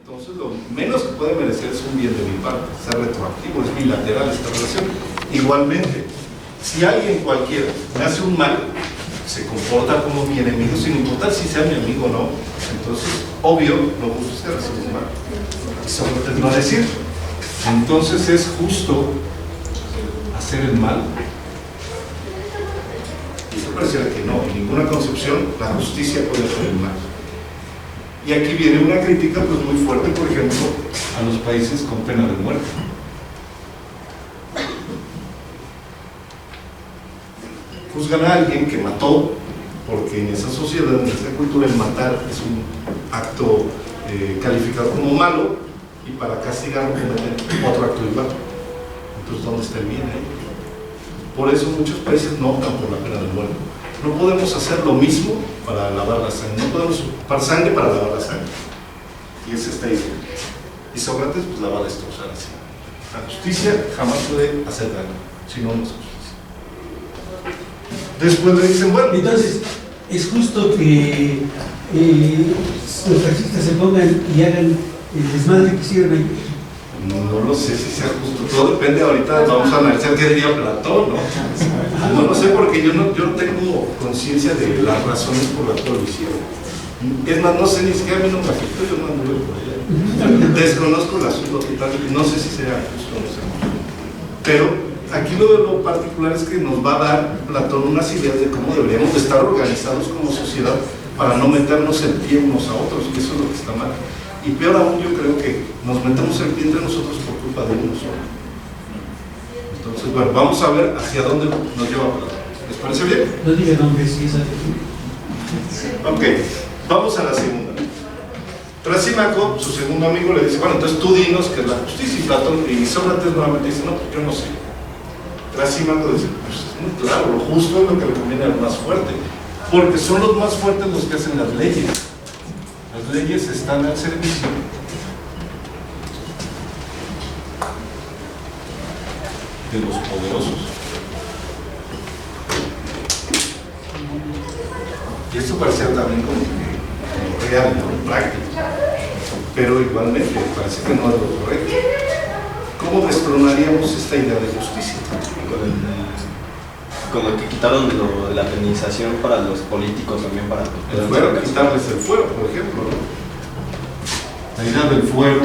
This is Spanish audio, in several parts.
Entonces lo menos que puede merecer es un bien de mi parte, ser retroactivo, es bilateral esta relación. Igualmente, si alguien cualquiera me hace un mal, se comporta como mi enemigo sin importar si sea mi amigo o no, entonces, obvio, lo justo es que recibe un mal. Y Sócrates va a decir, entonces es justo hacer el mal. Y eso pareciera que no, en ninguna concepción la justicia puede hacer el mal. Y aquí viene una crítica pues muy fuerte, por ejemplo, a los países con pena de muerte. Juzgan a alguien que mató, porque en esa sociedad, en esa cultura, el matar es un acto calificado como malo, y para castigarlo cometen otro acto igual. Entonces, ¿dónde está el bien ahí? Por eso muchos países no optan por la pena de muerte. No podemos hacer lo mismo para lavar la sangre, no podemos ocupar sangre para lavar la sangre. Y es esta idea. Y Sócrates pues la va a destrozar así. La justicia jamás puede hacer daño, si no, no es justicia. Después le dicen, bueno, entonces, ¿es justo que los taxistas se pongan y hagan el desmadre que hicieron ahí? No lo sé si sea justo, todo depende. Ahorita vamos a analizar qué diría Platón, ¿no? No lo sé porque yo no tengo conciencia de las razones por las cuales lo hicieron. Es más, no sé ni siquiera mi nombre, yo no anduve por allá. Desconozco el asunto total, no sé si sea justo o no sea justo. Pero aquí lo particular es que nos va a dar Platón unas ideas de cómo deberíamos de estar organizados como sociedad para no meternos el pie unos a otros, y eso es lo que está mal. Y peor aún, yo creo que nos metemos el pie entre nosotros por culpa de uno solo. Entonces, bueno, vamos a ver hacia dónde nos lleva Platón. ¿Les parece bien? No diga nombres, si es así. Ok, vamos a la segunda. Trasímaco, su segundo amigo, le dice, bueno, entonces tú dinos qué es la justicia. Y Platón y Sócrates nuevamente dicen, no, pues yo no sé. Trasímaco dice, pues es muy claro, lo justo es lo que le conviene al más fuerte, porque son los más fuertes los que hacen las leyes. Las leyes están al servicio de los poderosos. Y esto parece también como real, ¿no? Práctico. Pero igualmente parece que no es lo correcto. ¿Cómo destronaríamos esta idea de justicia? Con lo que quitaron de la penalización para los políticos, también para el fuero, quitarles el fuero, por ejemplo, ¿no? La idea del fuero,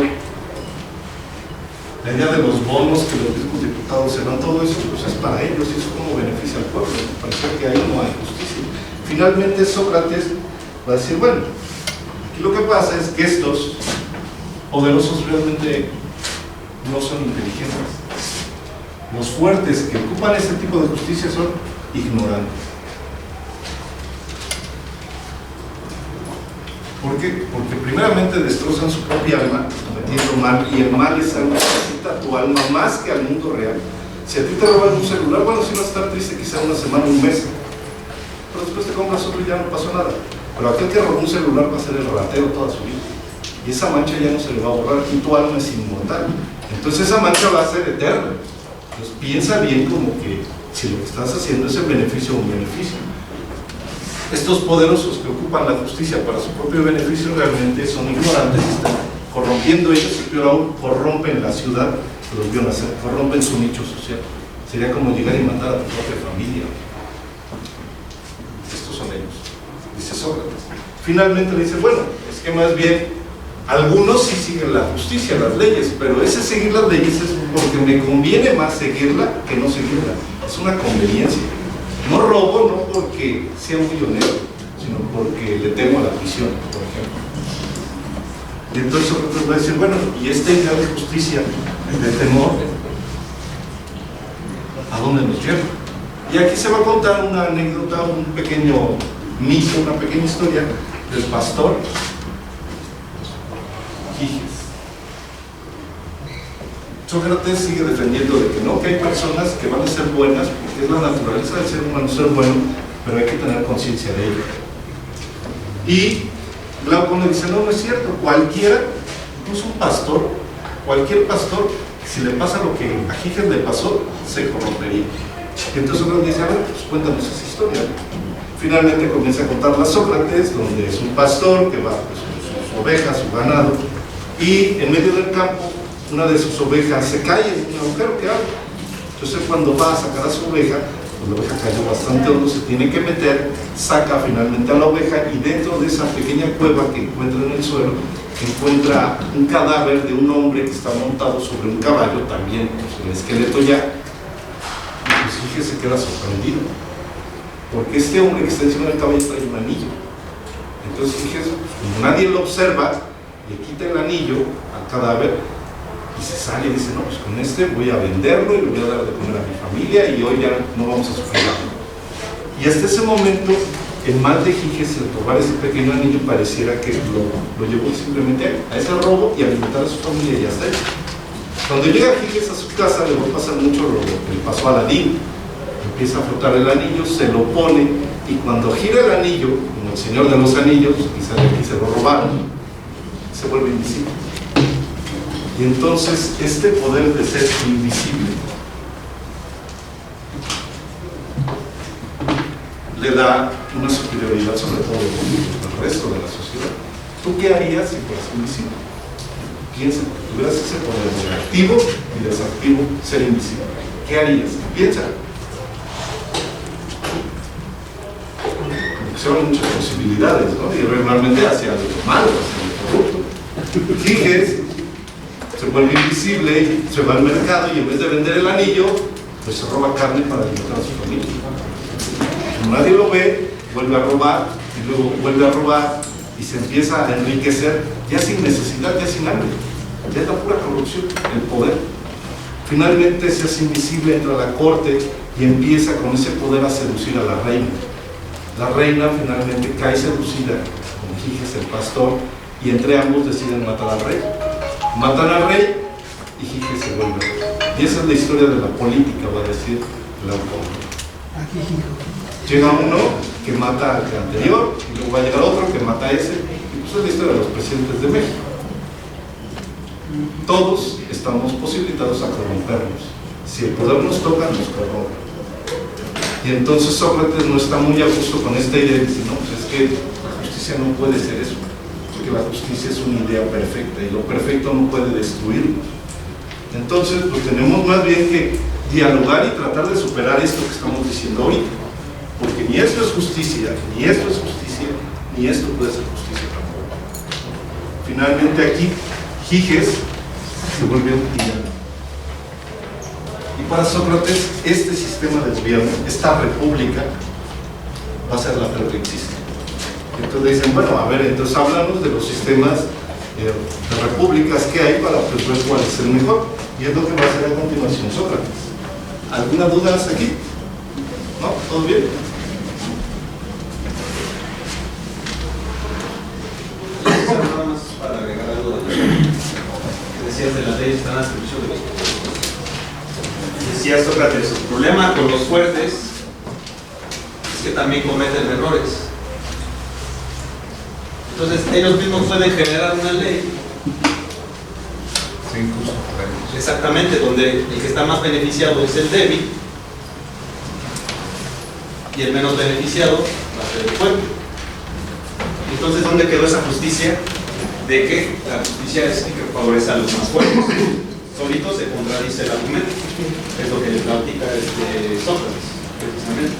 la idea de los bonos que los mismos diputados se dan, todo eso pues es para ellos y eso como beneficia al pueblo. Parece que ahí no hay justicia. Finalmente Sócrates va a decir, bueno, aquí lo que pasa es que estos poderosos realmente no son inteligentes. Los fuertes que ocupan este tipo de justicia son ignorantes. ¿Por qué? Porque primeramente destrozan su propia alma cometiendo mal, y el mal es algo que afecta a tu alma más que al mundo real. Si a ti te roban un celular, bueno, sí vas a estar triste quizá una semana, un mes, pero después te compras otro y ya no pasó nada. Pero aquel que robó un celular va a ser el ratero toda su vida, y esa mancha ya no se le va a borrar, y tu alma es inmortal. Entonces esa mancha va a ser eterna. Entonces piensa bien como que si lo que estás haciendo es en beneficio o un beneficio. Estos poderosos que ocupan la justicia para su propio beneficio realmente son ignorantes, están corrompiendo ellos, y peor aún, corrompen la ciudad que los vio nacer, corrompen su nicho social. Sería como llegar y matar a tu propia familia. Estos son ellos, dice Sócrates. Finalmente le dice, bueno, es que más bien algunos sí siguen la justicia, las leyes, pero ese seguir las leyes es porque me conviene más seguirla que no seguirla. Es una conveniencia. No robo, no porque sea muy honesto, sino porque le temo a la prisión, por ejemplo. Y entonces Sócrates va a decir, bueno, y esta idea de justicia, de temor, ¿a dónde nos lleva? Y aquí se va a contar una anécdota, un pequeño mito, una pequeña historia del pastor Giges. Sócrates sigue defendiendo de que no, que hay personas que van a ser buenas, porque es la naturaleza del ser humano ser bueno, pero hay que tener conciencia de ello. Y Glaucon le dice, no, no es cierto, cualquiera, incluso un pastor, cualquier pastor, si le pasa lo que a Giges le pasó, se corrompería. Y entonces Sócrates dice, a ver, pues cuéntanos esa historia. Finalmente comienza a contarla Sócrates, donde es un pastor que va pues, con sus ovejas, su ganado, y en medio del campo una de sus ovejas se cae en un agujero que abre. Entonces cuando va a sacar a su oveja, pues la oveja cayó bastante hondo, se tiene que meter, saca finalmente a la oveja y dentro de esa pequeña cueva que encuentra en el suelo, encuentra un cadáver de un hombre que está montado sobre un caballo, también pues, el esqueleto ya, y pues Giges se queda sorprendido, porque este hombre que está encima del caballo trae un anillo. Entonces Giges, como nadie lo observa, le quita el anillo al cadáver y se sale y dice, no, pues con este voy a venderlo y le voy a dar de comer a mi familia y hoy ya no vamos a sufrir nada. Y hasta ese momento el mal de Giges al robar ese pequeño anillo pareciera que lo llevó simplemente a ese robo y a alimentar a su familia y ya está. Cuando llega Giges a su casa le va a pasar mucho lo que le pasó a Aladín. Empieza a frotar el anillo, se lo pone y cuando gira el anillo, como el Señor de los Anillos, quizá de aquí se lo robaron, se vuelve invisible. Y entonces este poder de ser invisible le da una superioridad sobre todo el resto de la sociedad. ¿Tú qué harías si fueras invisible? Piensa, tuvieras ese poder de activo y desactivo, ser invisible. ¿Qué harías? Piensa. Son muchas posibilidades, ¿no? Y regularmente hacia lo malo, hacia lo corrupto. Giges se vuelve invisible, se va al mercado y en vez de vender el anillo, pues se roba carne para alimentar a su familia. Como nadie lo ve, vuelve a robar y luego vuelve a robar y se empieza a enriquecer ya sin necesidad, ya sin hambre. Ya es la pura corrupción, el poder. Finalmente se hace invisible, entra a la corte y empieza con ese poder a seducir a la reina. La reina finalmente cae seducida con Giges el pastor y entre ambos deciden matar al rey. Matan al rey y Giges se vuelve rey. Y esa es la historia de la política, va a decir el autor. Llega uno que mata al anterior y luego va a llegar otro que mata a ese, y pues es la historia de los presidentes de México. Todos estamos posibilitados a corrompernos. Si el poder nos toca, nos corrompe. Y entonces Sócrates no está muy a gusto con esta idea y dice, no, pues es que la justicia no puede ser eso, porque la justicia es una idea perfecta y lo perfecto no puede destruirnos. Entonces, pues tenemos más bien que dialogar y tratar de superar esto que estamos diciendo ahorita, porque ni esto es justicia, ni esto es justicia, ni esto puede ser justicia tampoco. Finalmente aquí, Giges se volvió un tirano. Y para Sócrates, este sistema de gobierno, esta república, va a ser la peor que existe. Entonces dicen, bueno, a ver, entonces háblanos de los sistemas de repúblicas que hay para pues, ver cuál es el mejor. Y es lo que va a hacer a continuación Sócrates. ¿Alguna duda hasta aquí? ¿No? ¿Todo bien? Nada más para agregar algo de lo que decías de las leyes están al servicio de los pobres. Decía Sócrates, el problema con los fuertes es que también cometen errores. Entonces ellos mismos pueden generar una ley. Sí, incluso. Exactamente, donde el que está más beneficiado es el débil y el menos beneficiado va a ser el fuerte. Entonces, ¿dónde quedó esa justicia? De que la justicia es que favorece a los más fuertes. Solito se contradice el argumento. Es lo que practica Sócrates, precisamente.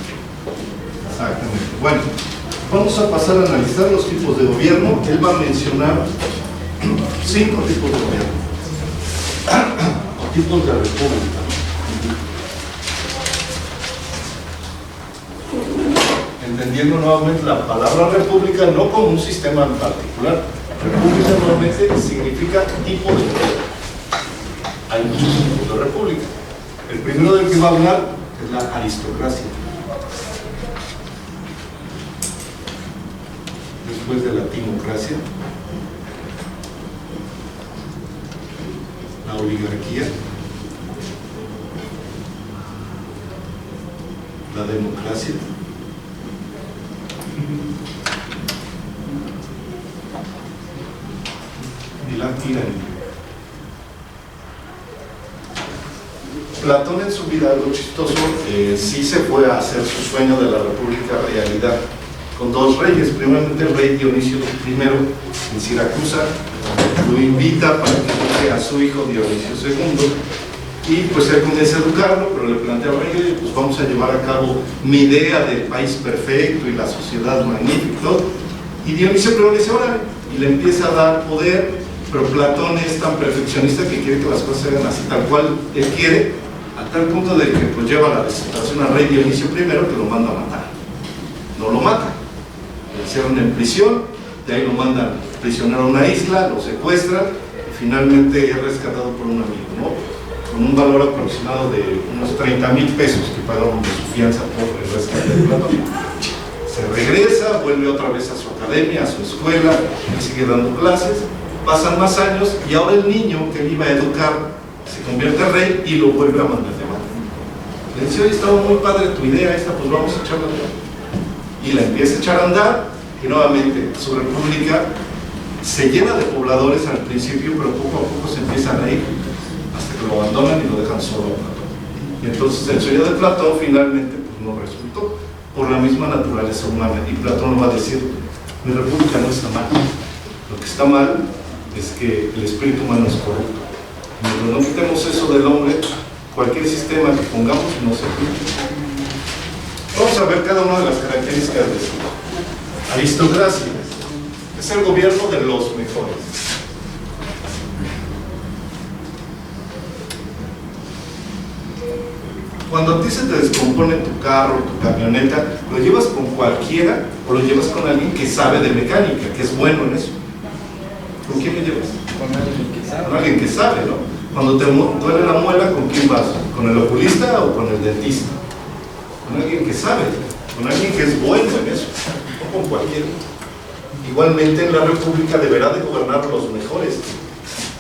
Exactamente. Bueno, vamos a pasar a analizar los tipos de gobierno. Él va a mencionar 5 tipos de gobierno. Tipos de república. Entendiendo nuevamente la palabra república no como un sistema en particular. República nuevamente significa tipo de gobierno. Hay muchos tipos de república. El primero del que va a hablar es la aristocracia. Después de la timocracia, la oligarquía, la democracia, y la tiranía. Platón en su vida, algo chistoso, sí se fue a hacer su sueño de la república realidad. con dos reyes. Primeramente el rey Dionisio I en Siracusa lo invita para que eduque a su hijo Dionisio II, y pues él comienza a educarlo, pero le plantea al rey: oye, pues vamos a llevar a cabo mi idea del país perfecto y la sociedad magnífica, ¿no? Y Dionisio I le dice: órale, y le empieza a dar poder, pero Platón es tan perfeccionista que quiere que las cosas se hagan así tal cual él quiere, a tal punto de que pues lleva la desesperación al rey Dionisio I, que lo manda a matar. No lo mata, lo encierran en prisión, de ahí lo mandan prisionero a una isla, lo secuestran y finalmente es rescatado por un amigo, ¿no? Con un valor aproximado de unos 30,000 pesos que pagaron de su fianza por el rescate de Platón. Se regresa, vuelve otra vez a su academia, a su escuela, él sigue dando clases, pasan más años y ahora el niño que él iba a educar se convierte en rey y lo vuelve a mandar de mano. Le dice: oye, estaba muy padre tu idea esta, pues vamos a echarla a andar. Y la empieza a echar a andar, y nuevamente su república se llena de pobladores al principio, pero poco a poco se empiezan a ir, hasta que lo abandonan y lo dejan solo a Platón. Y entonces el sueño de Platón finalmente pues, no resultó, por la misma naturaleza humana. Y Platón lo va a decir: mi república no está mal, lo que está mal es que el espíritu humano es corrupto. Mientras no quitemos eso del hombre, cualquier sistema que pongamos no se cumple. Vamos a ver cada una de las características de esto. Aristocracia es el gobierno de los mejores. Cuando a ti se te descompone tu carro, tu camioneta, ¿lo llevas con cualquiera o lo llevas con alguien que sabe de mecánica, que es bueno en eso? ¿Con quién lo llevas? Con alguien que sabe. Con alguien que sabe, ¿no? Cuando te duele la muela, ¿con quién vas? ¿Con el oculista o con el dentista? Con alguien que sabe, con alguien que es bueno en eso, no con cualquiera. Igualmente en la república deberá de gobernar los mejores.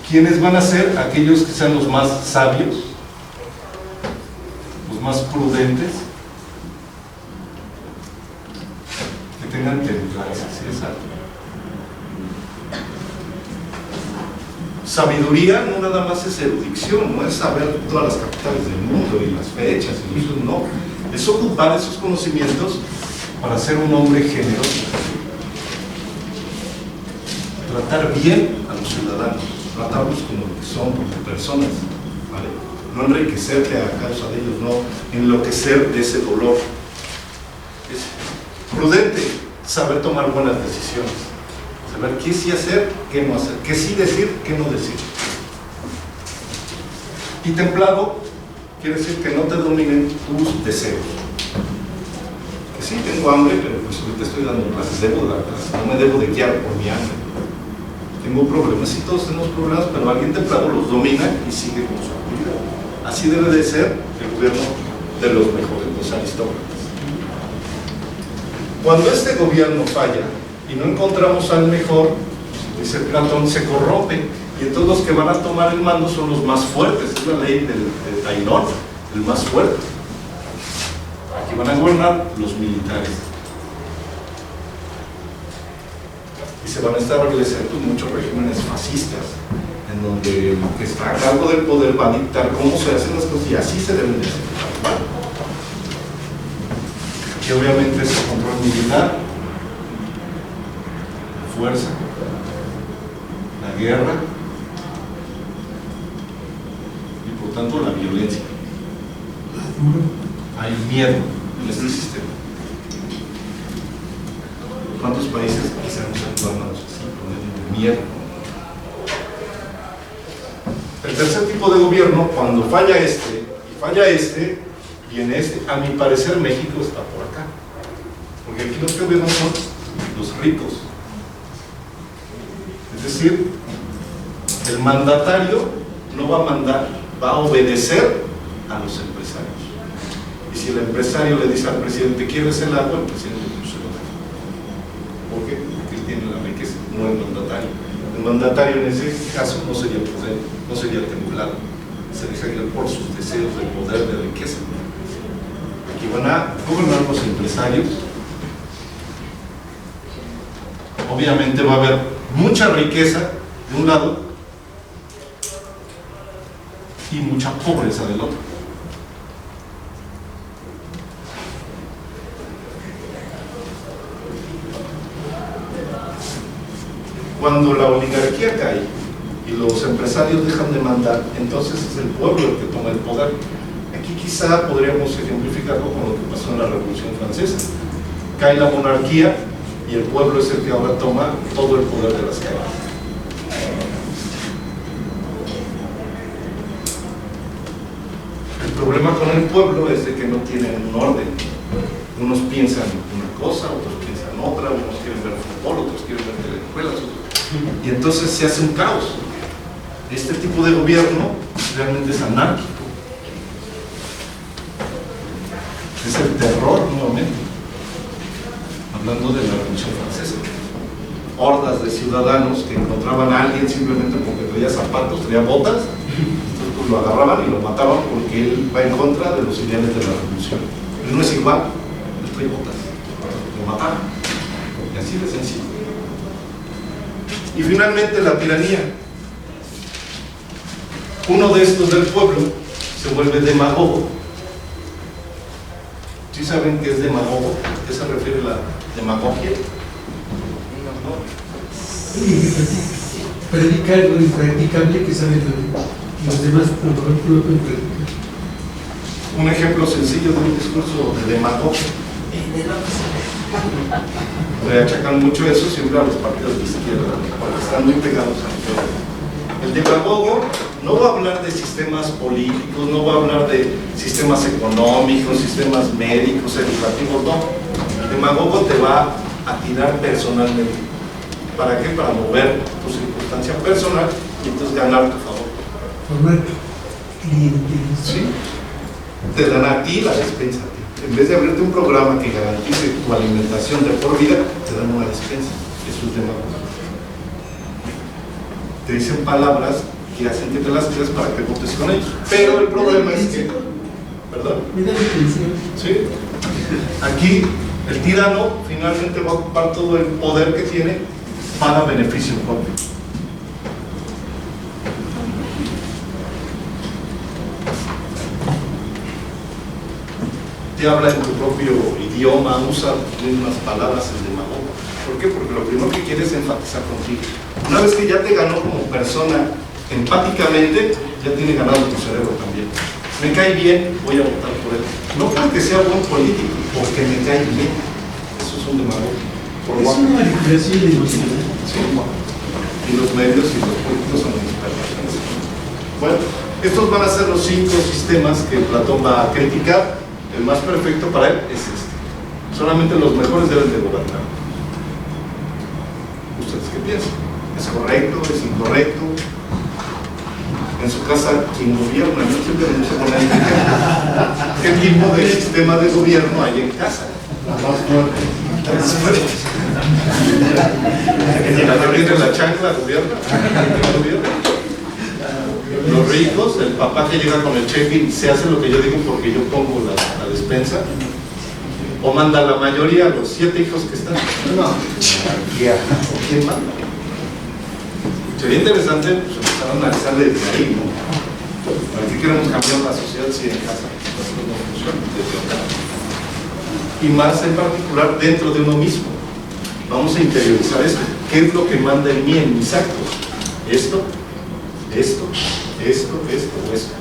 ¿Quiénes van a ser? Aquellos que sean los más sabios, los más prudentes, que tengan templanza, ¿sí? Exacto. Sabiduría no nada más es erudición, no es saber todas las capitales del mundo y las fechas, y eso no. Es ocupar esos conocimientos para ser un hombre generoso. Tratar bien a los ciudadanos, tratarlos como lo que son, como personas, ¿vale? No enriquecerte a causa de ellos, no enloquecer de ese dolor. Es prudente, saber tomar buenas decisiones, saber qué sí hacer, qué no hacer, qué sí decir, qué no decir. Y templado quiere decir que no te dominen tus deseos. Que sí, tengo hambre, pero pues ahorita estoy dando clases, debo dar clases, no me debo de guiar por mi hambre. Tengo problemas, sí, todos tenemos problemas, pero alguien templado los domina y sigue con su actividad. Así debe de ser el gobierno de los mejores, los aristócratas. Cuando este gobierno falla y no encontramos al mejor, dice Platón, se corrompe, y entonces los que van a tomar el mando son los más fuertes. Es la ley de Tainón, el más fuerte. Aquí van a gobernar los militares. Y se van a establecer muchos regímenes fascistas, en donde el que está a cargo del poder va a dictar cómo se hacen las cosas, y así se deben de hacer. Y obviamente es el control militar, la fuerza, la guerra y por tanto la violencia. Hay miedo en este sistema. ¿Cuántos países quisieron ser gobernados así, con el miedo? El tercer tipo de gobierno, cuando falla este y falla este, viene este. A mi parecer México está por acá, porque aquí los que vemos son los ricos. Es decir, el mandatario no va a mandar, va a obedecer a los empresarios. Y si el empresario le dice al presidente: ¿quieres el agua?, el presidente no se lo da. ¿Por qué? Porque él tiene la riqueza, no el mandatario. El mandatario en ese caso no sería poder, no sería templado, se deja guiar por sus deseos de poder, de riqueza. Aquí van a gobernar los empresarios. Obviamente va a haber mucha riqueza de un lado y mucha pobreza del otro. Cuando la oligarquía cae y los empresarios dejan de mandar, entonces es el pueblo el que toma el poder. Aquí quizá podríamos ejemplificarlo con lo que pasó en la Revolución Francesa. Cae la monarquía y el pueblo es el que ahora toma todo el poder de las calles. El problema con el pueblo es de que no tienen un orden. Unos piensan una cosa, otros piensan otra, unos quieren ver fútbol, otros quieren ver telenovelas, y entonces se hace un caos. Este tipo de gobierno realmente es anárquico. Es el terror nuevamente, hablando de la Revolución Francesa. Hordas de ciudadanos que encontraban a alguien simplemente porque traía zapatos, traía botas, entonces pues lo agarraban y lo mataban porque él va en contra de los ideales de la revolución. Él no es igual, él trae botas, lo mataban, y así de sencillo. Y finalmente la tiranía. Uno de estos del pueblo se vuelve demagogo. ¿Sí saben qué es demagogo? ¿A qué se refiere la demagogia? Predica algo impracticable que saben los demás, no lo pueden predicar. Un ejemplo sencillo de un discurso de demagogia. Le achacan mucho eso siempre a los partidos de izquierda, porque están muy pegados al poder. El demagogo no va a hablar de sistemas políticos, no va a hablar de sistemas económicos, sistemas médicos, educativos, no. El demagogo te va a tirar personalmente. ¿Para qué? Para mover tu circunstancia personal y entonces ganar tu favor. Formar clientes. ¿Sí? Te dan a ti la despensa. En vez de abrirte un programa que garantice tu alimentación de por vida, te dan una despensa. Eso es demagogo. Te dicen palabras que hacen que te las creas para que votes con ellos. Pero el problema es que... ¿Perdón? Mira la intención. ¿Sí? Aquí el tirano finalmente va a ocupar todo el poder que tiene para beneficio propio. Te habla en tu propio idioma, usa unas palabras el demagogo. ¿Por qué? Porque lo primero que quiere es enfatizar contigo. Una vez que ya te ganó como persona empáticamente, ya tiene ganado tu cerebro también. Me cae bien, voy a votar por él. No porque sea buen político, porque me cae bien. Eso es un demagogo. Por Es una manipulación emocional. Sí. Y los medios y los políticos son expertos en eso. Bueno, estos van a ser los 5 sistemas que Platón va a criticar. El más perfecto para él es este. Solamente los mejores deben de gobernar. ¿Ustedes qué piensan? ¿Es correcto? ¿Es incorrecto? En su casa, ¿quién gobierna? Yo siempre me puse con la ¿qué tipo de sistema de gobierno hay en casa? La más fuerte. ¿La que tiene la chancla gobierna? Los ricos, el papá que llega con el cheque y se hace lo que yo digo porque yo pongo la despensa, o manda la mayoría, los 7 hijos que están. No, ¿quién manda? Sería interesante pues, empezar a analizar desde ahí, ¿no? ¿Para qué queremos cambiar la sociedad si en casa no funciona? Y más en particular dentro de uno mismo. Vamos a interiorizar esto. ¿Qué es lo que manda en mí, en mis actos? Esto, esto, esto, esto o esto.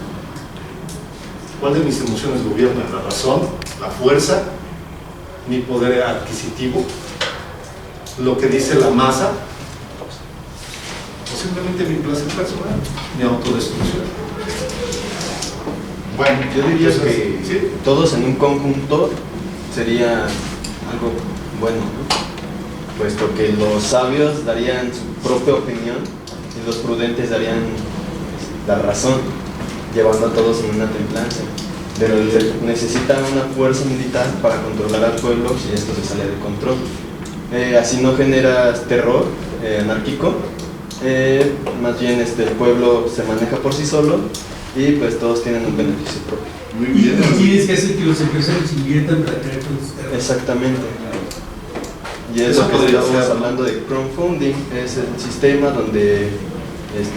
¿Cuál de mis emociones gobierna? ¿La razón? ¿La fuerza? ¿Mi poder adquisitivo? ¿Lo que dice la masa? ¿O simplemente mi placer personal? ¿Mi autodestrucción? Bueno, yo diría que ¿sí? todos en un conjunto sería algo bueno, ¿no? Puesto que los sabios darían su propia opinión y los prudentes darían la razón, llevando a todos en una templanza. Pero necesita una fuerza militar para controlar al pueblo si esto se sale de control. Así no generas terror anárquico, más bien el pueblo se maneja por sí solo y pues todos tienen un beneficio propio. Muy bien. Y tienes que hacer que los empresarios inviertan para crear todos sus terrenos. Exactamente. Y es Eso lo que podría estamos ser, ¿no? hablando de crowdfunding, es el sistema donde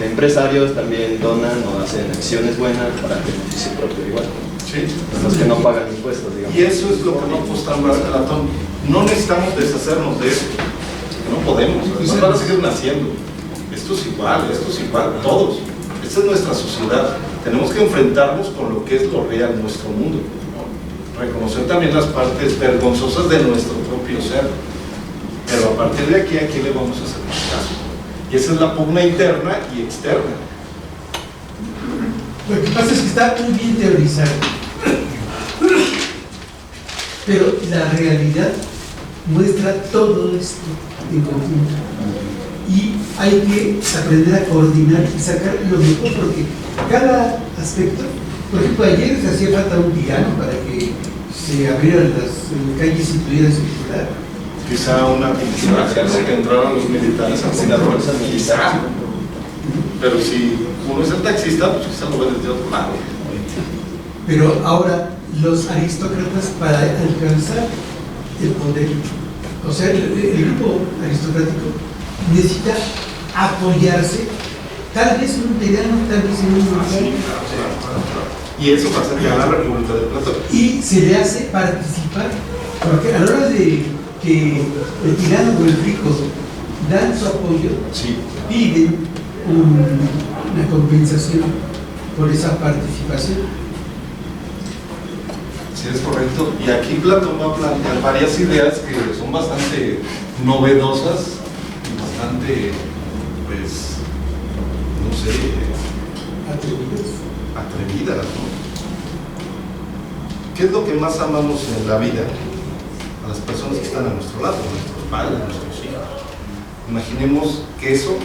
empresarios también donan o hacen acciones buenas para beneficio propio igual. Sí. Los que no pagan impuestos, digamos. Y eso es lo que no apostamos a Platón. No necesitamos deshacernos de eso. No podemos, además van a seguir naciendo. Esto es igual, todos. Esta es nuestra sociedad. Tenemos que enfrentarnos con lo que es lo real, nuestro mundo. Reconocer también las partes vergonzosas de nuestro propio ser. Pero a partir de aquí, ¿a quién le vamos a hacer más caso? Y esa es la pugna interna y externa. Lo que pasa es que está muy bien teorizado, pero la realidad muestra todo esto en conjunto. Y hay que aprender a coordinar y sacar lo mejor, porque cada aspecto, por ejemplo, ayer se hacía falta un tirano para que se abrieran las calles y pudieran circular. Quizá una pintura que entraron los militares a la fuerza militar. Pero si uno es el taxista, pues quizá lo ve desde otro lado. Pero ahora los aristócratas, para alcanzar el poder, o sea, el grupo aristocrático necesita apoyarse, tal vez en un tirano, tal vez en un monarca. Y eso pasa en la República de Platón. Y se le hace participar, porque a la hora de que el tirano o el rico dan su apoyo, Sí. piden una compensación por esa participación. Sí, es correcto. Y aquí Platón va a plantear varias ideas que son bastante novedosas y bastante, pues, no sé, atrevidas, ¿no? ¿Qué es lo que más amamos en la vida? A las personas que están a nuestro lado, a nuestros padres, a nuestros hijos. Imaginemos que eso,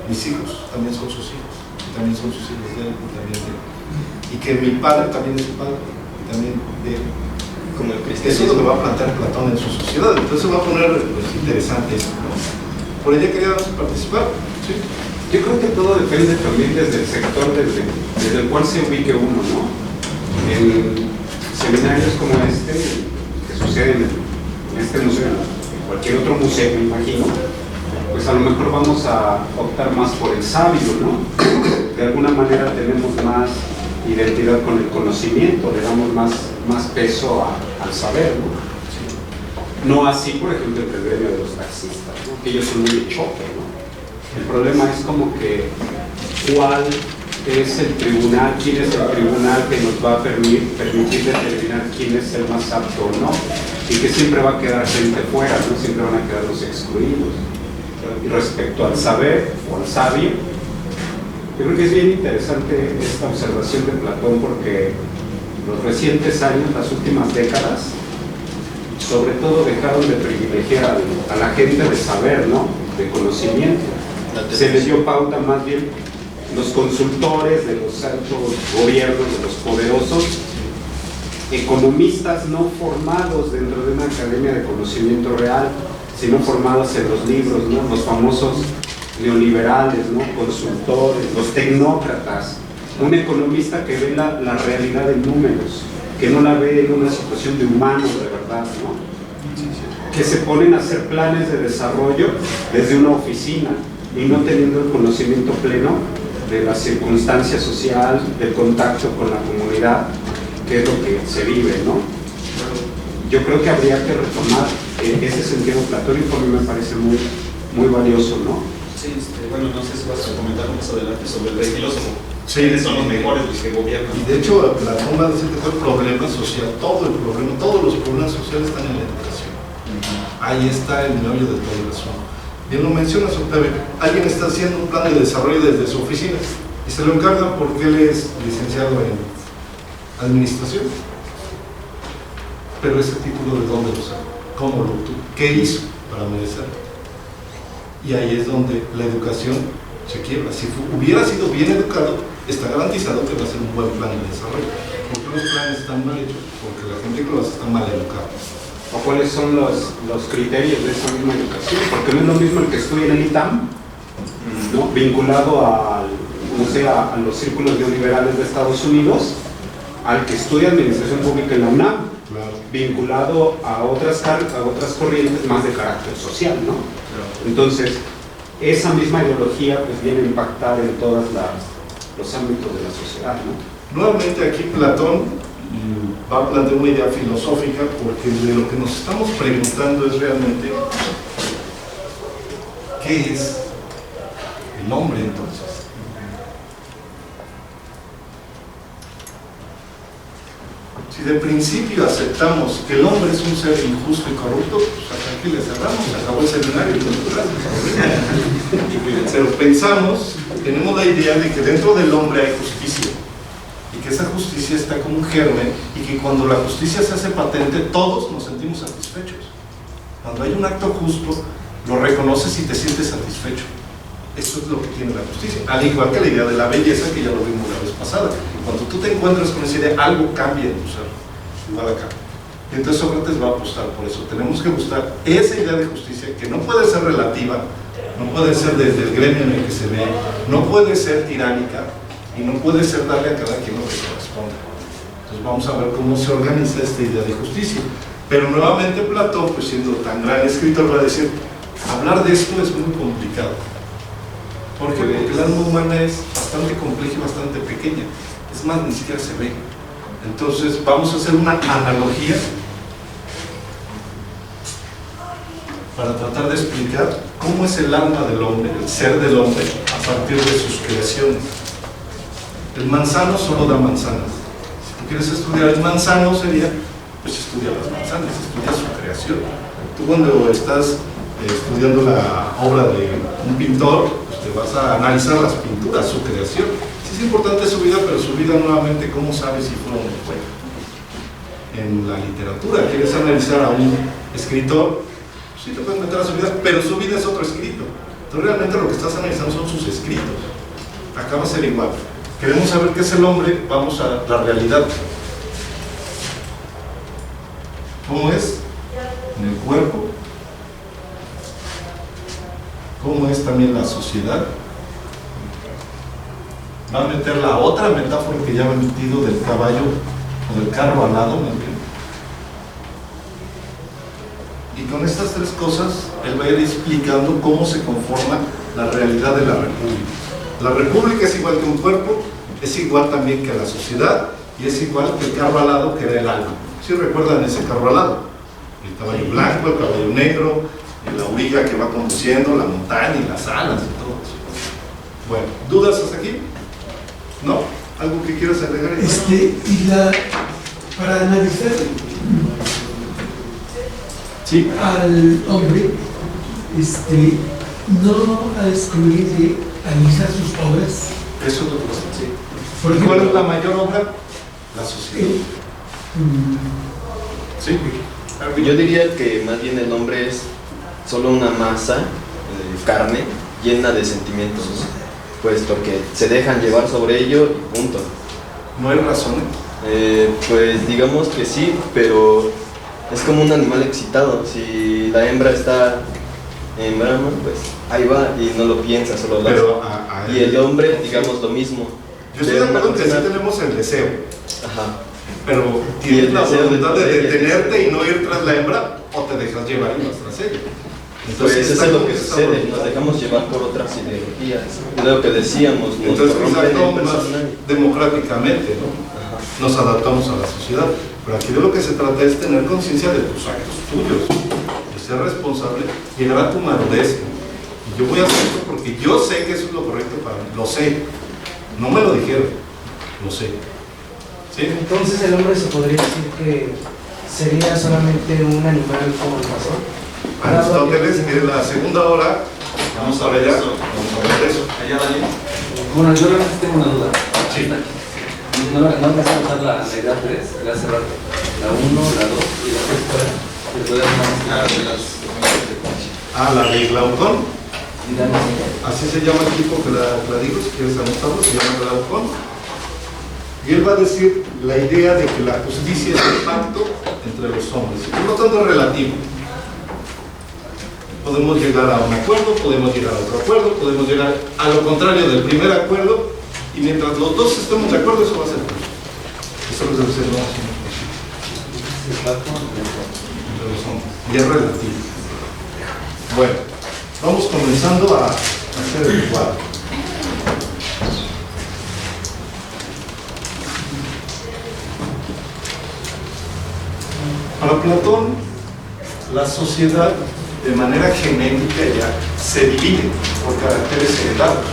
mis hijos también son sus hijos, y también son sus hijos de él, y también de él. Y que mi padre también es su padre, y también de él. Como el Eso es lo que va a plantear Platón en su sociedad. Entonces va a poner, pues, interesante esto, ¿no? Por ella queríamos participar, ¿sí? Yo creo que todo depende también desde el sector desde el cual se ubique uno, ¿no? En seminarios como este, que suceden en este museo, en cualquier otro museo, me imagino, pues a lo mejor vamos a optar más por el sabio, ¿no? De alguna manera tenemos más identidad con el conocimiento, le damos más peso al saber, ¿no? No así, por ejemplo, el gremio de los taxistas, ¿no? Que ellos son muy de choque, ¿no? El problema es como que cuál es el tribunal, quién es el tribunal que nos va a permitir determinar quién es el más apto o no, y que siempre va a quedar gente fuera, ¿no? Siempre van a quedar los excluidos. Y respecto al saber o al sabio, yo creo que es bien interesante esta observación de Platón, porque los recientes años, las últimas décadas, sobre todo dejaron de privilegiar a la gente de saber, ¿no? De conocimiento. Se les dio pauta más bien los consultores de los altos gobiernos, de los poderosos, economistas no formados dentro de una academia de conocimiento real, sino formados en los libros, ¿no? Los famosos neoliberales, ¿no? Consultores, los tecnócratas, un economista que ve la realidad en números, que no la ve en una situación de humanos de verdad, ¿no? Que se ponen a hacer planes de desarrollo desde una oficina y no teniendo el conocimiento pleno de la circunstancia social, del contacto con la comunidad, que es lo que se vive, ¿no? Yo creo que habría que retomar ese sentido platónico, a mí me parece muy, muy valioso, ¿no? Sí, bueno, no sé si vas a comentar más adelante sobre el filósofo. Sí, ¿Quiénes son los mejores, los que gobiernan? Y de hecho, Platón va a decir que fue el problema social, todo el problema, todos los problemas sociales están en la educación. Ahí está el meollo de todo el asunto. Bien lo menciona Octavio, alguien está haciendo un plan de desarrollo desde su oficina y se lo encarga porque él es licenciado en administración. Pero ese título, ¿de dónde lo sacó? ¿Cómo lo obtuvo? ¿Qué hizo para merecerlo? Y ahí es donde la educación se quiebra. Si hubiera sido bien educado, está garantizado que va a ser un buen plan de desarrollo. ¿Por qué los planes están mal hechos? Porque la gente que los está mal educada. ¿O cuáles son los criterios de esa misma educación? Porque no es lo mismo el que estudia en el ITAM, ¿no? Vinculado a los círculos neoliberales de Estados Unidos, al que estudia administración pública en la UNAM, Claro. vinculado a otras corrientes más de carácter social, ¿no? Entonces, esa misma ideología pues viene a impactar en todos los ámbitos de la sociedad, ¿no? Nuevamente aquí Platón va a plantear una idea filosófica, porque de lo que nos estamos preguntando es realmente ¿qué es el hombre entonces? Si de principio aceptamos que el hombre es un ser injusto y corrupto, pues hasta aquí le cerramos, se acabó el seminario. Pero pensamos, tenemos la idea de que dentro del hombre hay justicia, y que esa justicia está como un germen, y que cuando la justicia se hace patente, todos nos sentimos satisfechos. Cuando hay un acto justo, lo reconoces y te sientes satisfecho. Eso es lo que tiene la justicia, al igual que la idea de la belleza, que ya lo vimos la vez pasada. Cuando tú te encuentras con esa idea, algo cambia en tu ser, igual acá. Y entonces Sócrates va a apostar por eso. Tenemos que buscar esa idea de justicia, que no puede ser relativa, no puede ser desde el gremio en el que se ve, no puede ser tiránica, y no puede ser darle a cada quien lo que corresponde. Entonces vamos a ver cómo se organiza esta idea de justicia. Pero nuevamente Platón, pues siendo tan gran escritor, va a decir, hablar de esto es muy complicado. ¿Por qué? Porque el alma humana es bastante compleja y bastante pequeña. Es más, ni siquiera se ve. Entonces vamos a hacer una analogía para tratar de explicar cómo es el alma del hombre, el ser del hombre, a partir de sus creaciones. El manzano solo da manzanas. Si tú quieres estudiar el manzano, sería, pues estudia las manzanas, estudia su creación. Tú cuando estás estudiando la obra de un pintor, pues te vas a analizar las pinturas, su creación. Sí es importante su vida, pero su vida nuevamente, ¿cómo sabes si fue o no fue? En la literatura, quieres analizar a un escritor, sí te puedes meter a su vida, pero su vida es otro escrito. Entonces realmente lo que estás analizando son sus escritos. Acá va a ser igual. Queremos saber qué es el hombre, vamos a la realidad. ¿Cómo es en el cuerpo? ¿Cómo es también la sociedad? Va a meter la otra metáfora que ya me he metido del caballo o del carro alado, ¿me entiendes? Y con estas tres cosas, él va a ir explicando cómo se conforma la realidad de la república. La república es igual que un cuerpo, es igual también que la sociedad, y es igual que el carro alado, que era el alma. ¿Sí recuerdan ese carro alado? El caballo blanco, el caballo negro, la auriga que va conduciendo, la montaña y las alas y todo eso. Bueno, ¿dudas hasta aquí? ¿No? ¿Algo que quieras agregar? Para analizar sí. al hombre, no excluir de analizar sus obras. Eso es lo que pasa, sí. Porque ¿cuál es la mayor obra? La sociedad. Sí. Yo diría que más bien el hombre es solo una masa de carne llena de sentimientos, puesto que se dejan llevar sobre ello y punto. ¿No hay razones? Pues digamos que sí, pero es como un animal excitado. Si la hembra está hembrando, pues ahí va y no lo piensa, solo lo hace. Y el hombre, digamos lo mismo. Yo estoy de acuerdo que sí tenemos el deseo. Ajá. Pero tienes la voluntad de detenerte y no ir tras la hembra, o te dejas llevar y vas tras ella. Entonces, pues eso es lo que sucede, nos dejamos llevar por otras ideologías. Es lo que decíamos, entonces nos actuamos más democráticamente, ¿no? Ajá. Nos adaptamos a la sociedad. Pero aquí de lo que se trata es tener conciencia de tus actos tuyos, de ser responsable, llegar a tu madurez. Y yo voy a hacer esto porque yo sé que eso es lo correcto para mí, lo sé. No me lo dijeron, lo sé. ¿Sí? Entonces el hombre se podría decir que sería solamente un animal como el pastor. Aristóteles, que es la segunda hora, vamos a ver ya, vamos a ver eso. Allá, Daniel. Bueno, yo realmente tengo una duda. Sí. No alcancé a notar la idea 3, la hace rato. La 1, la 2 y la 3 fuera. La de Glaucón. Y la Así se llama el tipo que la dijo, si quieres anotarlo, se llama Glaucón. Y él va a decir la idea de que la justicia es el pacto entre los hombres. Por lo tanto, es relativo. Podemos llegar a un acuerdo, podemos llegar a otro acuerdo, podemos llegar a lo contrario del primer acuerdo, y mientras los dos estemos de acuerdo, eso va a ser justo. Eso lo debe ser entre los hombres. Y es relativo. Bueno, vamos comenzando a hacer el cuadro. Para Platón, la sociedad, de manera genética ya, se divide por caracteres heredados.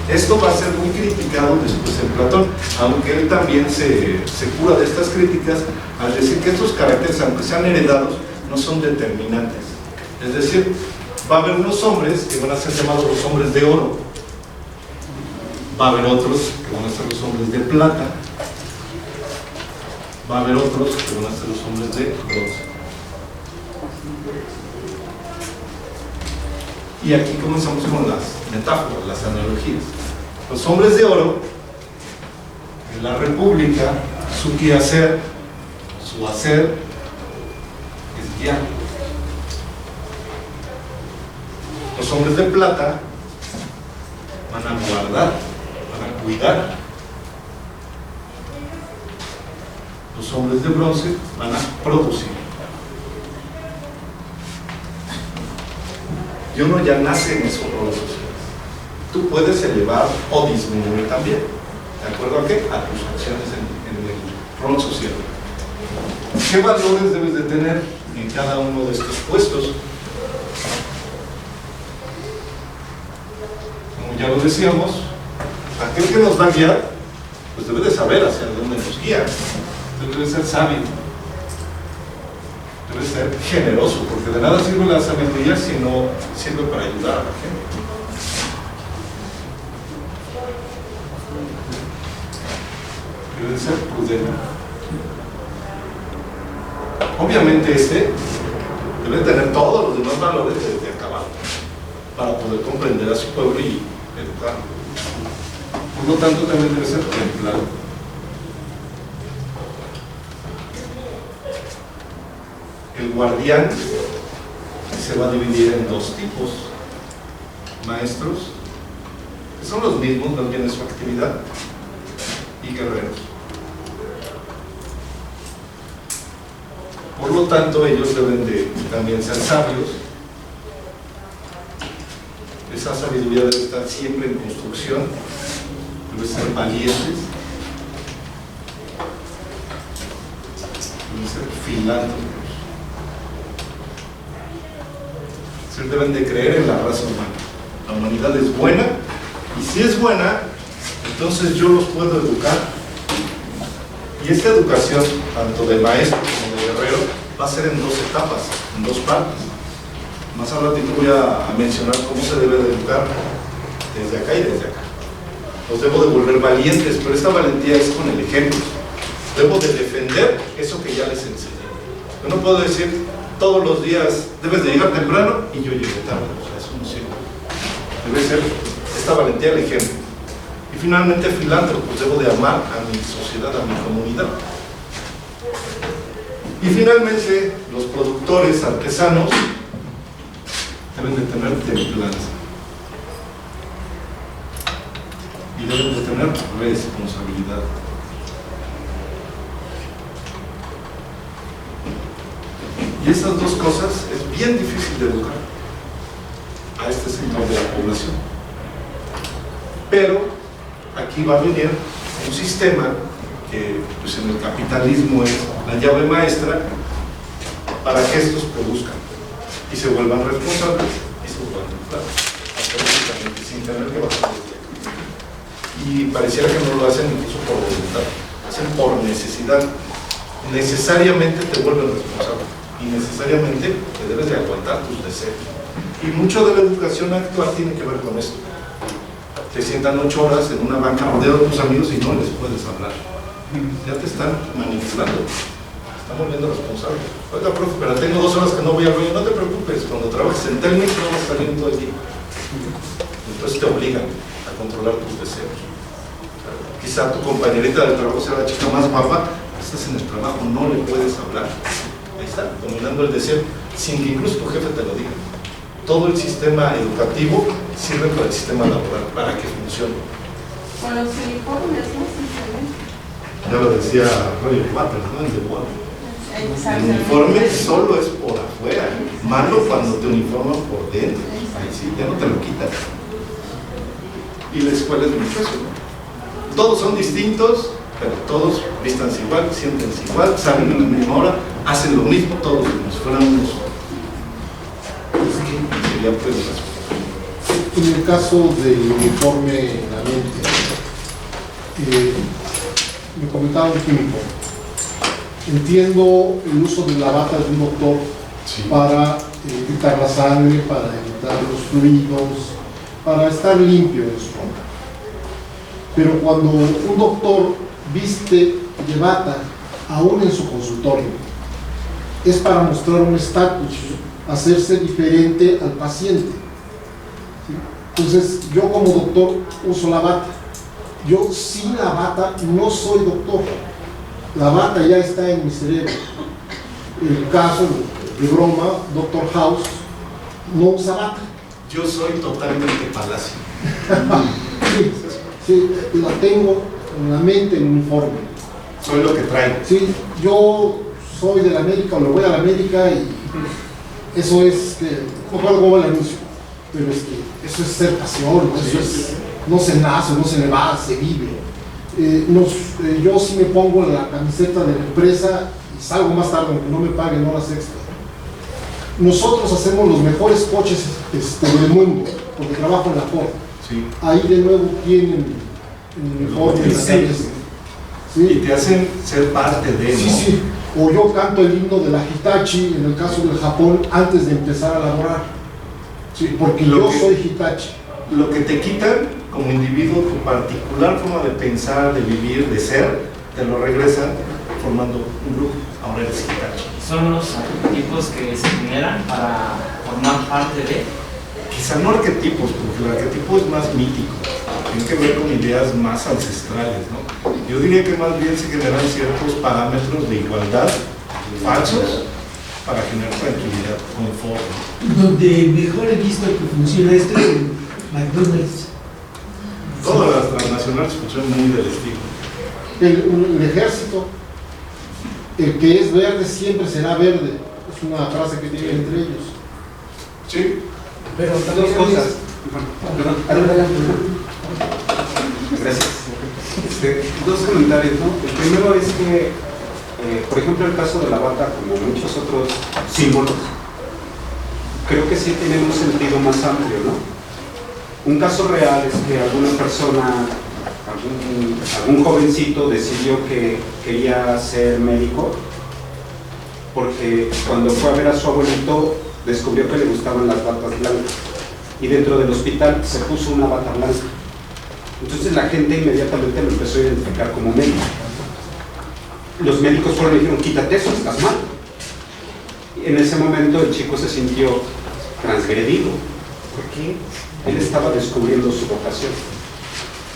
Esto va a ser muy criticado después en Platón, aunque él también se cura de estas críticas al decir que estos caracteres, aunque sean heredados, no son determinantes. Es decir, va a haber unos hombres que van a ser llamados los hombres de oro, va a haber otros que van a ser los hombres de plata, va a haber otros que van a ser los hombres de bronce. Y aquí comenzamos con las metáforas, las analogías. Los hombres de oro, en la República, su quehacer, su hacer, es guiar. Los hombres de plata van a guardar, van a cuidar. Los hombres de bronce van a producir. Y uno ya nace en esos roles sociales. Tú puedes elevar o disminuir también. ¿De acuerdo a qué? A tus acciones en el rol social. ¿Qué valores debes de tener en cada uno de estos puestos? Como ya lo decíamos, aquel que nos va a guiar, pues debe de saber hacia dónde nos guía. Debe de ser sabio. Debe ser generoso, porque de nada sirve la sabiduría si no sirve para ayudar a la gente. Debe ser prudente. Obviamente debe tener todos los demás valores de acabado para poder comprender a su pueblo y educarlo. Por lo tanto, también debe ser ejemplar. El guardián se va a dividir en dos tipos: maestros, que son los mismos, más bien en su actividad, y guerreros. Por lo tanto, ellos deben de también ser sabios. Esa sabiduría debe estar siempre en construcción, debe ser valientes, deben ser filántropos. Deben de creer en la raza humana. La humanidad es buena, y si es buena, entonces yo los puedo educar. Y esta educación, tanto de maestro como de guerrero, va a ser en dos etapas, en dos partes. Más al ratito voy a mencionar cómo se debe de educar desde acá y desde acá. Los debo de volver valientes, pero esta valentía es con el ejemplo. Debo de defender eso que ya les enseñé. Yo no puedo decir todos los días debes de llegar temprano y yo llegué tarde. O sea, eso no sirve. Debe ser esta valentía el ejemplo. Y finalmente, filántropos, debo de amar a mi sociedad, a mi comunidad. Y finalmente, los productores, artesanos, deben de tener templanza. Y deben de tener responsabilidad. Y estas dos cosas es bien difícil de educar a este sector de la población. Pero aquí va a venir un sistema que pues en el capitalismo es la llave maestra para que estos produzcan y se vuelvan responsables y se vuelvan autónomamente sin tener que bajar de día. Y pareciera que no lo hacen incluso por voluntad, hacen por necesidad. Necesariamente te vuelven responsable y necesariamente te debes de aguantar tus deseos. Y mucho de la educación actual tiene que ver con esto. Te sientan 8 horas en una banca rodeado de tus amigos y no les puedes hablar. Ya te están manipulando, te están volviendo responsable. Oiga, profe, pero tengo 2 horas que no voy al baño. No te preocupes, cuando trabajes en técnico no vas a salir todo el día. Entonces te obligan a controlar tus deseos. Quizá tu compañerita del trabajo sea la chica más guapa, estás en el trabajo, no le puedes hablar. Ahí está, dominando el deseo, sin que incluso tu jefe te lo diga. Todo el sistema educativo sirve para el sistema laboral, para que funcione. Con los uniformes, ¿no? Simplemente. Ya lo decía Roger Waters, ¿no? En The Wall. El uniforme solo es por afuera, malo cuando te uniforman por dentro. Ahí sí, ya no te lo quitas. Y la escuela es muy eso, ¿no? Todos son distintos, pero todos vístanse igual, siéntense igual, salen a la misma hora, hacen lo mismo, todos como si fueran unos. Sería pues en el caso del uniforme en la mente, me comentaba un químico, entiendo el uso de la bata de un doctor para evitar la sangre, para evitar los fluidos, para estar limpio en su ropa. Pero cuando un doctor viste de bata, aún en su consultorio, es para mostrar un estatus, hacerse diferente al paciente. ¿Sí? Entonces, yo como doctor uso la bata. Yo sin la bata no soy doctor. La bata ya está en mi cerebro. El caso de broma, Dr. House no usa bata. Yo soy totalmente Palacio. Sí, la tengo en la mente, en el uniforme. Soy lo que traigo. Sí, yo soy de la América, o le voy a la América y eso es, no recuerdo cómo va el anuncio, pero eso es ser pasión, ¿no? Eso es, no se nace, no se le va, se vive. Yo sí me pongo la camiseta de la empresa y salgo más tarde, aunque no me paguen horas extra. Nosotros hacemos los mejores coches del mundo, porque trabajo en la Ford. Sí. Ahí de nuevo tienen el uniforme en la cabeza. Sí. Y te hacen ser parte de, ¿no? Sí, sí. O yo canto el himno de la Hitachi, en el caso del Japón, antes de empezar a laborar. Sí, porque yo soy Hitachi. Lo que te quitan como individuo, tu particular forma de pensar, de vivir, de ser, te lo regresan formando un grupo. Ahora eres Hitachi. ¿Son los arquetipos que se generan para formar parte de? Quizá no arquetipos, porque el arquetipo es más mítico. Tiene que ver con ideas más ancestrales, ¿no? Yo diría que más bien se generan ciertos parámetros de igualdad falsos para generar tranquilidad, confort. Donde mejor he visto que funciona esto es en McDonald's. Todas las transnacionales funcionan muy del estilo. El ejército, el que es verde siempre será verde. Es una frase que tienen entre ellos. Sí. Pero dos cosas. Gracias. Dos comentarios, ¿no? El primero es que, por ejemplo, el caso de la bata, como muchos otros símbolos, creo que sí tiene un sentido más amplio, ¿no? Un caso real es que alguna persona, algún jovencito decidió que quería ser médico porque cuando fue a ver a su abuelito descubrió que le gustaban las batas blancas y dentro del hospital se puso una bata blanca. Entonces la gente inmediatamente lo empezó a identificar como médico. Los médicos fueron y dijeron, quítate eso, estás mal. Y en ese momento el chico se sintió transgredido, porque él estaba descubriendo su vocación.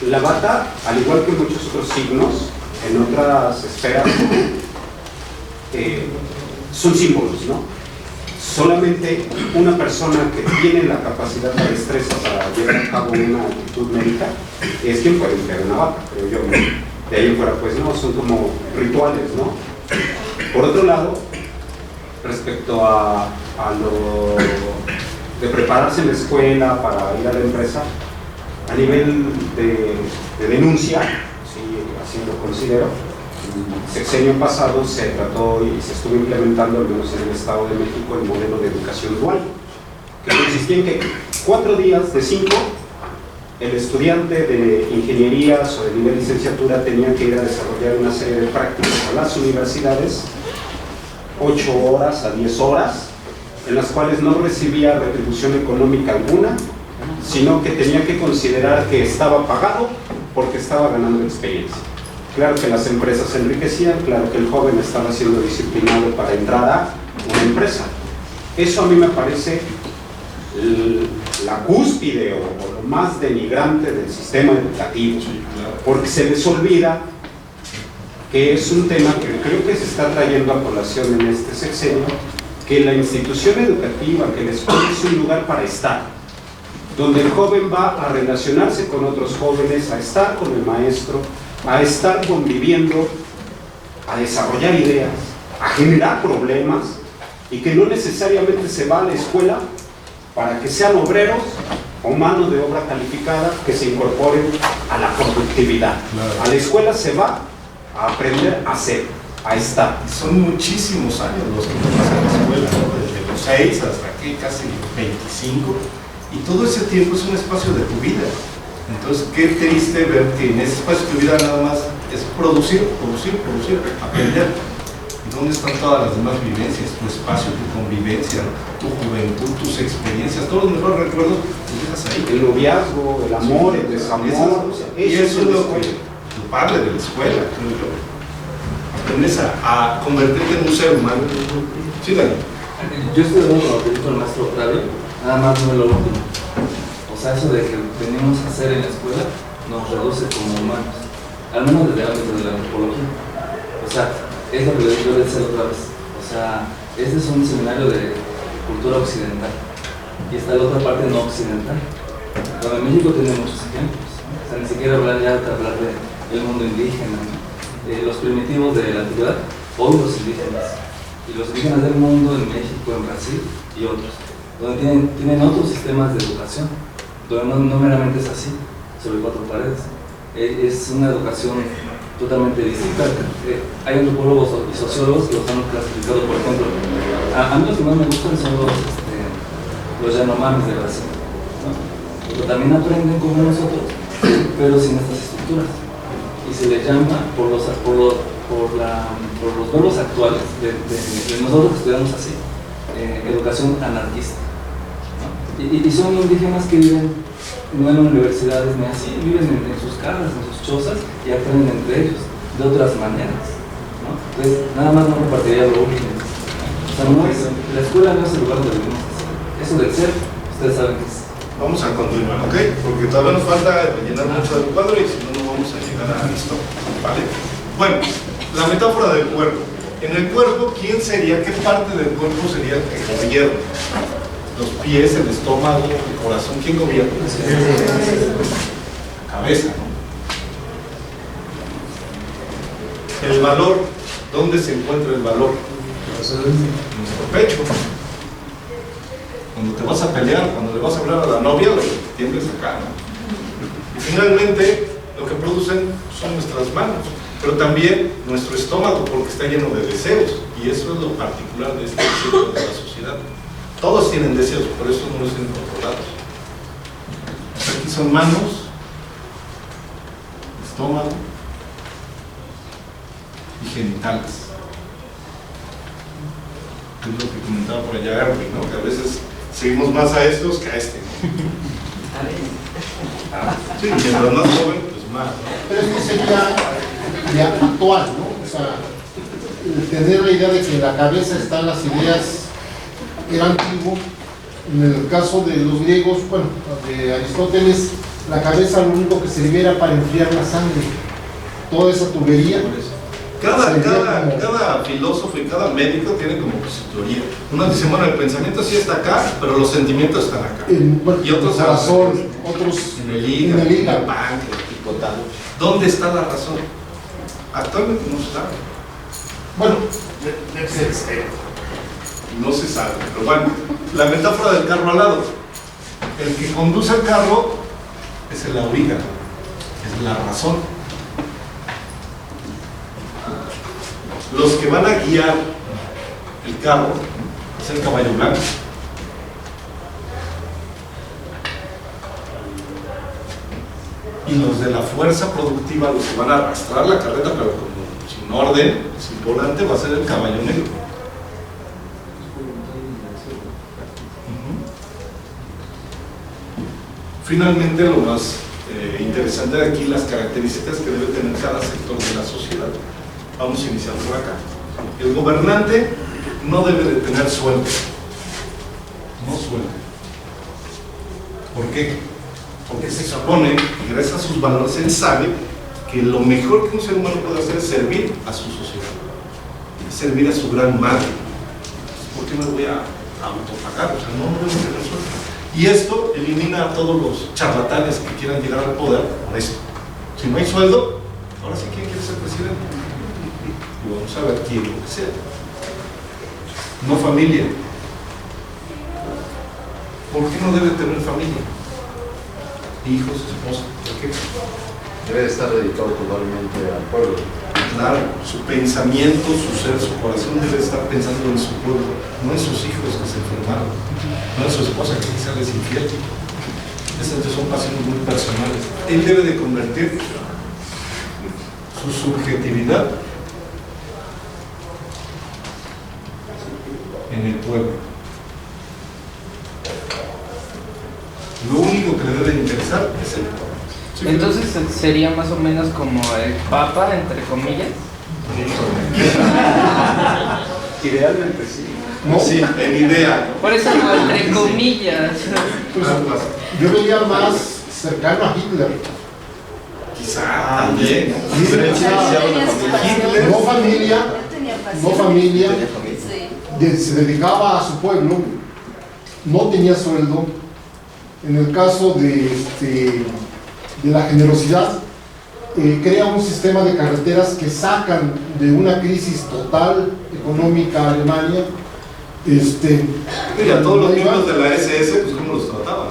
La bata, al igual que muchos otros signos, en otras esferas, son símbolos, ¿no? Solamente una persona que tiene la capacidad, la destreza para llevar a cabo una actitud médica es quien puede emplear una bata, creo yo. De ahí en fuera, pues no, son como rituales, ¿no? Por otro lado, respecto a lo de prepararse en la escuela para ir a la empresa, a nivel de denuncia, sí, así lo considero, el sexenio pasado se trató y se estuvo implementando, al menos en el Estado de México, el modelo de educación dual, que consistía en que 4 días de 5 el estudiante de ingenierías o de nivel licenciatura tenía que ir a desarrollar una serie de prácticas a las universidades, 8 horas a 10 horas, en las cuales no recibía retribución económica alguna, sino que tenía que considerar que estaba pagado porque estaba ganando experiencia. Claro que las empresas se enriquecían, claro que el joven estaba siendo disciplinado para entrar a una empresa. Eso a mí me parece la cúspide o lo más denigrante del sistema educativo, porque se les olvida que es un tema que creo que se está trayendo a colación en este sexenio, que la institución educativa, que la escuela es un lugar para estar, donde el joven va a relacionarse con otros jóvenes, a estar con el maestro, a estar conviviendo, a desarrollar ideas, a generar problemas, y que no necesariamente se va a la escuela para que sean obreros o mano de obra calificada que se incorporen a la productividad. Claro. A la escuela se va a aprender a ser, a estar. Son muchísimos años los que pasan en la escuela, ¿no? Desde los 6 hasta aquí casi 25, Y todo ese tiempo es un espacio de tu vida. Entonces, qué triste ver que en ese espacio de tu vida nada más es producir, aprender. ¿Y dónde están todas las demás vivencias? Tu espacio, tu convivencia, tu juventud, tus experiencias, todos los mejores recuerdos los dejas ahí. El noviazgo, el amor, el desamor. Y eso es lo que tu padre de la escuela, creo yo. Aprendes a convertirte en un ser humano. Sí, Dani. Yo estoy de acuerdo con lo que dijo el maestro Octavio, nada más no es lo último. O sea, eso de que venimos a hacer en la escuela nos reduce como humanos, al menos desde el ámbito de la antropología. O sea, es lo que yo les decía otra vez. O sea, este es un seminario de cultura occidental y está la otra parte no occidental. Bueno, en México tiene muchos ejemplos, ¿no? O sea, ni siquiera hablar del mundo indígena, ¿no? Los primitivos de la antigüedad, hoy los indígenas, y los indígenas del mundo en México, en Brasil y otros, donde tienen otros sistemas de educación, donde no meramente es así, sobre cuatro paredes. Es una educación totalmente distinta. Hay antropólogos y sociólogos que los han clasificado, por ejemplo, a mí los que más me gustan son los Yanomamis de Brasil, ¿no? Porque también aprenden como nosotros, pero sin estas estructuras. Y se les llama por los verbos actuales de nosotros que estudiamos así, educación anarquista, ¿no? Y son indígenas que viven no en universidades ni así, viven en sus casas, en sus chozas y aprenden entre ellos de otras maneras, ¿no? Entonces, nada más no compartiría lo último. O sea, la escuela no es el lugar donde vivimos. Eso del ser, ustedes saben que es. Vamos a continuar, ¿ok? Porque todavía nos falta rellenar mucho del cuadro y si no, no vamos a llegar a esto, ¿vale? Bueno, la metáfora del cuerpo. En el cuerpo, ¿quién sería, qué parte del cuerpo sería el que gobierna? Los pies, el estómago, el corazón, ¿quién gobierna? La cabeza, ¿no? El valor, ¿dónde se encuentra el valor? En nuestro pecho. Cuando te vas a pelear, cuando le vas a hablar a la novia, lo que tiemblas acá, ¿no? Y finalmente, lo que producen son nuestras manos, pero también nuestro estómago, porque está lleno de deseos, y eso es lo particular de este ciclo de la sociedad. Todos tienen deseos, por eso no los tienen controlados. Aquí son manos, estómago y genitales. Es lo que comentaba por allá Erwin, ¿no? Que a veces seguimos más a estos que a este. Sí, mientras más joven, pues más, ¿no? Pero es que sería ya actual, ¿no? O sea, tener la idea de que en la cabeza están las ideas era antiguo. En el caso de los griegos, bueno, de Aristóteles, la cabeza lo único que servía era para enfriar la sangre. Toda esa tubería. Cada filósofo y cada médico tiene como su teoría. Unos dicen, bueno, el pensamiento sí está acá, pero los sentimientos están acá. Bueno, y otros razón, otros en el hígado, en el páncreas, hipotálamo. ¿Dónde está la razón? Actualmente no se sabe. Bueno, no se sabe, pero bueno, la metáfora del carro alado. El que conduce el carro es el auriga, es la razón. Los que van a guiar el carro es el caballo blanco. Y los de la fuerza productiva, los que van a arrastrar la carreta, pero sin orden, sin volante, va a ser el caballo negro. Finalmente, lo más interesante de aquí, las características que debe tener cada sector de la sociedad. Vamos a iniciar por acá. El gobernante no debe de tener sueldo. No sueldo. ¿Por qué? Porque se supone que gracias a sus valores él sabe que lo mejor que un ser humano puede hacer es servir a su sociedad, es servir a su gran madre. ¿Por qué me voy a autopagar? O sea, no debe tener sueldo. Y esto elimina a todos los charlatanes que quieran llegar al poder con esto. Si no hay sueldo, ahora sí, ¿quién quiere ser presidente? Y vamos a ver quién lo que sea. No familia. ¿Por qué no debe tener familia? Hijos, esposa. ¿Por qué? Debe estar dedicado totalmente al pueblo. Claro, su pensamiento, su ser, su corazón debe estar pensando en su pueblo, no en sus hijos que se enfermaron, no en su esposa que quizá les infiel. Esas son pasiones muy personales. Él debe de convertir su subjetividad en el pueblo. Lo único que le debe interesar es el pueblo. Sí, entonces sería más o menos como el Papa, entre comillas. Idealmente sí. No, sí, en idea. Por eso no, entre comillas. Pues, yo veía más cercano a Hitler. Quizá también. Hitler, no familia, no familia, se dedicaba a su pueblo, no tenía sueldo. En el caso de la generosidad, crea un sistema de carreteras que sacan de una crisis total económica a Alemania. Mira, todos los miembros de la SS, pues cómo los trataban.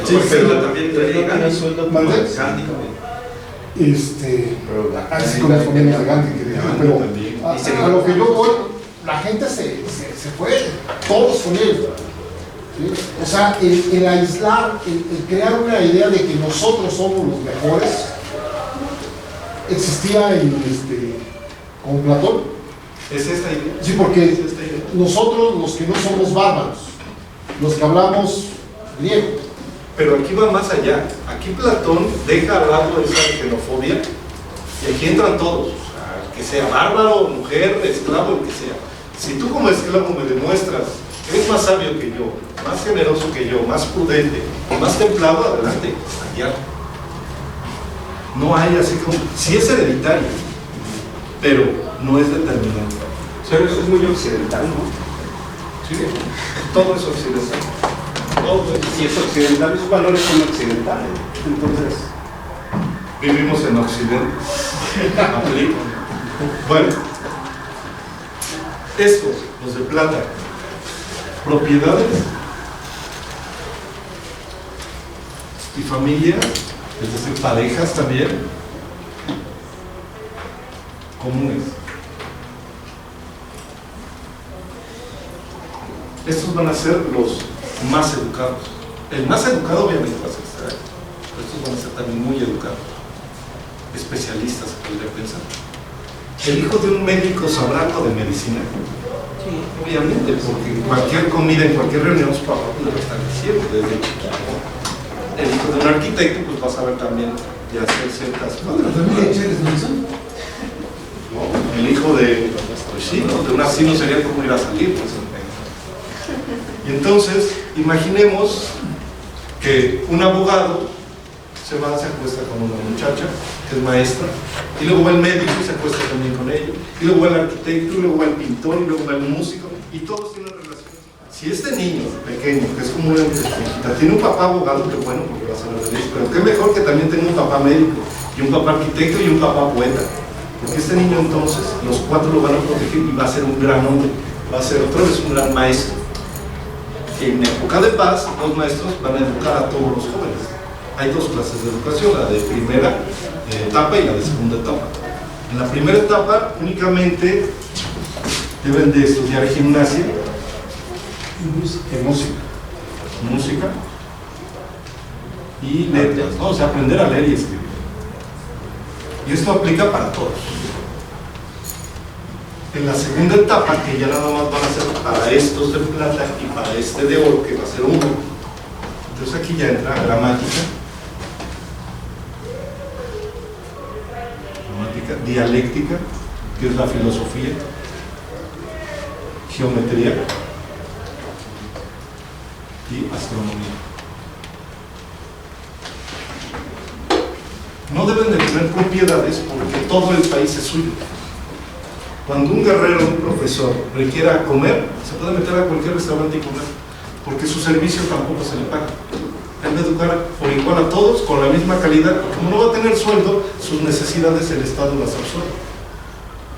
Sí, pero también tenía sueldo como ¿Mandé? Gandhi. Así con las familias de Gandhi, pero a lo que yo voy, la gente se fue, todos con él. ¿Sí? O sea, el aislar, el crear una idea de que nosotros somos los mejores, existía con Platón. ¿Es esta idea? Sí, porque ¿Es esta idea? nosotros, los que no somos bárbaros, los que hablamos griego. Pero aquí va más allá. Aquí Platón deja al lado esa xenofobia y aquí entran todos. O sea, que sea bárbaro, mujer, esclavo, el que sea. Si tú como esclavo me demuestras que eres más sabio que yo, más generoso que yo, más prudente, más templado, adelante, allá. No hay así como... Sí es hereditario, pero no es determinante. Pero eso es muy occidental, ¿no? Sí, todo es occidental. Todo es. Si es occidental, sus valores son occidentales. Entonces, Vivimos en Occidente. Aplico. Bueno, estos, los de plata, propiedades y familia, es decir, parejas también, comunes. Estos van a ser los más educados. El más educado obviamente va a ser Israel, pero estos van a ser también muy educados, especialistas, podría pensar. El hijo de un médico sabrá algo de medicina. Sí, obviamente, porque en cualquier comida, en cualquier reunión, su papá le va a estar diciendo desde chiquito. El hijo de un arquitecto, pues va a saber también de hacer ciertas cosas. El hijo de, pues sí, ¿no? De un asilo sería como ir a salir, pues. Y entonces, imaginemos que un abogado se acuesta con una muchacha que es maestra, y luego va el médico y se acuesta también con ella, y luego va el arquitecto, y luego va el pintor, y luego va el músico, y todos tienen relación. Si este niño pequeño, que es como una chiquita, tiene un papá abogado, qué bueno, porque va a saber de eso, pero qué mejor que también tenga un papá médico, y un papá arquitecto, y un papá poeta, porque este niño entonces, los cuatro lo van a proteger y va a ser un gran hombre, va a ser otra vez un gran maestro. En época de paz, los maestros van a educar a todos los jóvenes. Hay dos clases de educación, la de primera etapa y la de segunda etapa. En la primera etapa únicamente deben de estudiar gimnasia y música y letras, ¿no? O sea, aprender a leer y escribir. Y esto aplica para todos. En la segunda etapa, que ya nada más van a ser para estos de plata y para este de oro, que va a ser uno. Entonces aquí ya entra gramática, dialéctica, que es la filosofía, geometría y astronomía. No deben de tener propiedades porque todo el país es suyo. Cuando un guerrero, un profesor, requiera comer, se puede meter a cualquier restaurante y comer, porque su servicio tampoco se le paga. Él va a educar por igual a todos, con la misma calidad, y como no va a tener sueldo, sus necesidades el Estado las absorbe.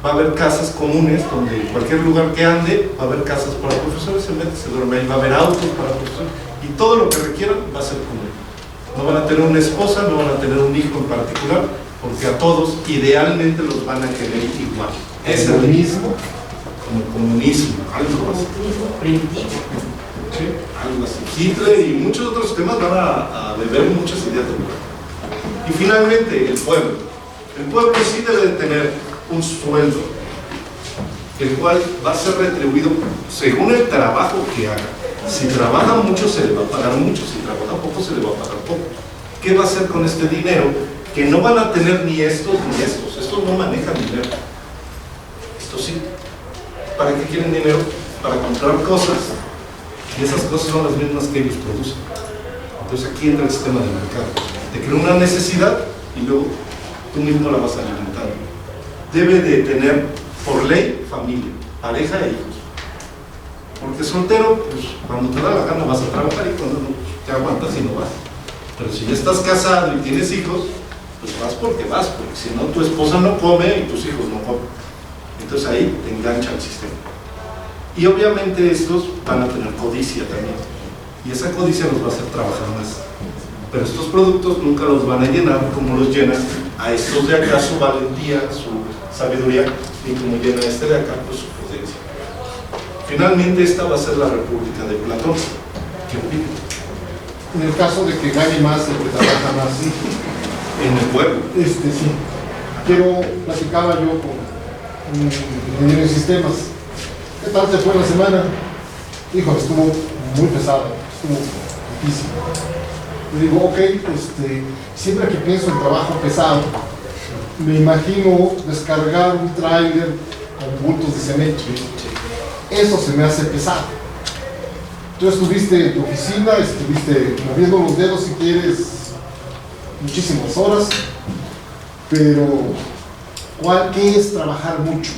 Va a haber casas comunes, donde en cualquier lugar que ande, va a haber casas para profesores, se mete, se duerme ahí, va a haber autos para profesores, y todo lo que requieran va a ser común. No van a tener una esposa, no van a tener un hijo en particular, porque a todos idealmente los van a querer igual. Es el mismo, como el comunismo, algo así. Sí, algo así. Hitler y muchos otros temas van a beber muchas ideas del pueblo. Y finalmente, el pueblo. El pueblo sí debe de tener un sueldo, el cual va a ser retribuido según el trabajo que haga. Si trabaja mucho se le va a pagar mucho, si trabaja poco se le va a pagar poco. ¿Qué va a hacer con este dinero? Que no van a tener ni estos ni estos. Estos no manejan dinero. Estos sí. ¿Para qué quieren dinero? Para comprar cosas. Y esas cosas son las mismas que ellos producen. Entonces aquí entra el sistema de mercado. Te crea una necesidad y luego tú mismo la vas alimentando. Debe de tener por ley familia, pareja e hijos. Porque soltero, pues cuando te da la gana vas a trabajar y cuando no, pues, te aguantas y no vas. Pero si ya estás casado y tienes hijos, pues vas, porque si no tu esposa no come y tus hijos no comen. Entonces ahí te engancha el sistema. Y obviamente estos van a tener codicia también. Y esa codicia los va a hacer trabajar más. Pero estos productos nunca los van a llenar como los llenan a estos de acá su valentía, su sabiduría, y como llena este de acá, pues su prudencia. Finalmente esta va a ser la República de Platón. ¿Qué opina? En el caso de que gane más el que trabaja más, sí. En el pueblo. Sí. Pero platicaba yo con un ingeniero en sistemas. ¿Qué tal te fue la semana? Hijo, estuvo muy pesado, estuvo difícil. Le digo, ok, siempre que pienso en trabajo pesado, me imagino descargar un tráiler con bultos de cemento. Eso se me hace pesado. Tú estuviste en tu oficina, estuviste moviendo los dedos si quieres muchísimas horas, pero ¿qué es trabajar mucho?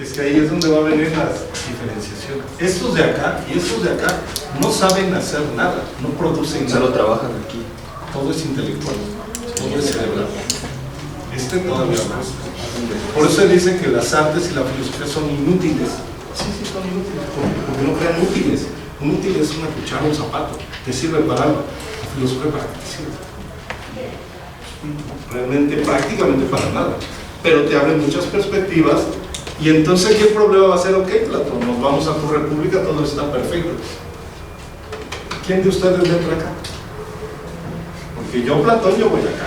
Es que ahí es donde va a venir la diferenciación. Estos de acá y estos de acá no saben hacer nada, no producen nada. Solo trabajan aquí. Todo es intelectual, todo es cerebral. Todavía más. Por eso se dice que las artes y la filosofía son inútiles. Sí, son inútiles, porque no crean útiles. Un útil es una cuchara, un zapato, te sirve para algo. La filosofía, ¿para qué te sirve? Realmente, prácticamente para nada. Pero te abre muchas perspectivas. Y entonces, ¿qué problema va a ser? Ok, Platón, nos vamos a tu república, todo está perfecto. ¿Quién de ustedes entra acá? Porque yo, Platón, yo voy acá.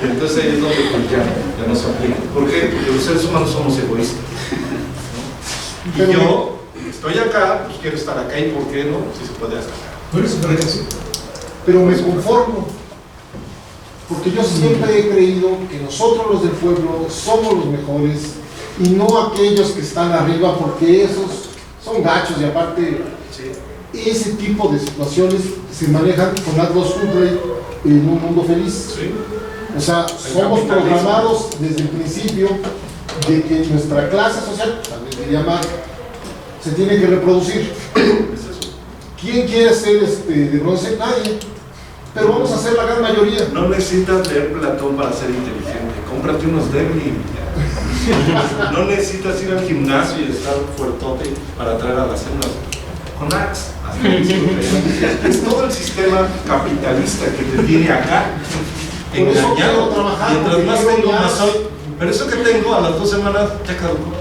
Y entonces ahí es donde pues, ya no se aplica. ¿Por qué? Porque los seres humanos somos egoístas. Y yo estoy acá, pues quiero estar acá, ¿y por qué no? Si se puede hacer acá. Por eso, para eso. Pero me conformo. Porque yo siempre he creído que nosotros los del pueblo somos los mejores y no aquellos que están arriba, porque esos son gachos y aparte ese tipo de situaciones se manejan con Aldous Huxley en Un Mundo Feliz. Sí. O sea, somos programados desde el principio de que nuestra clase social, también diría Marx, se tiene que reproducir. ¿Quién quiere ser de bronce? Nadie. Pero vamos a hacer la gran mayoría. No necesitas leer Platón para ser inteligente. Cómprate unos Devlin. No necesitas ir al gimnasio y estar fuertote para traer a las células. Con Axe. Es todo el sistema capitalista que te tiene acá engañado. Mientras más tengo, más soy. Pero eso que tengo a las 2 semanas ya caducó.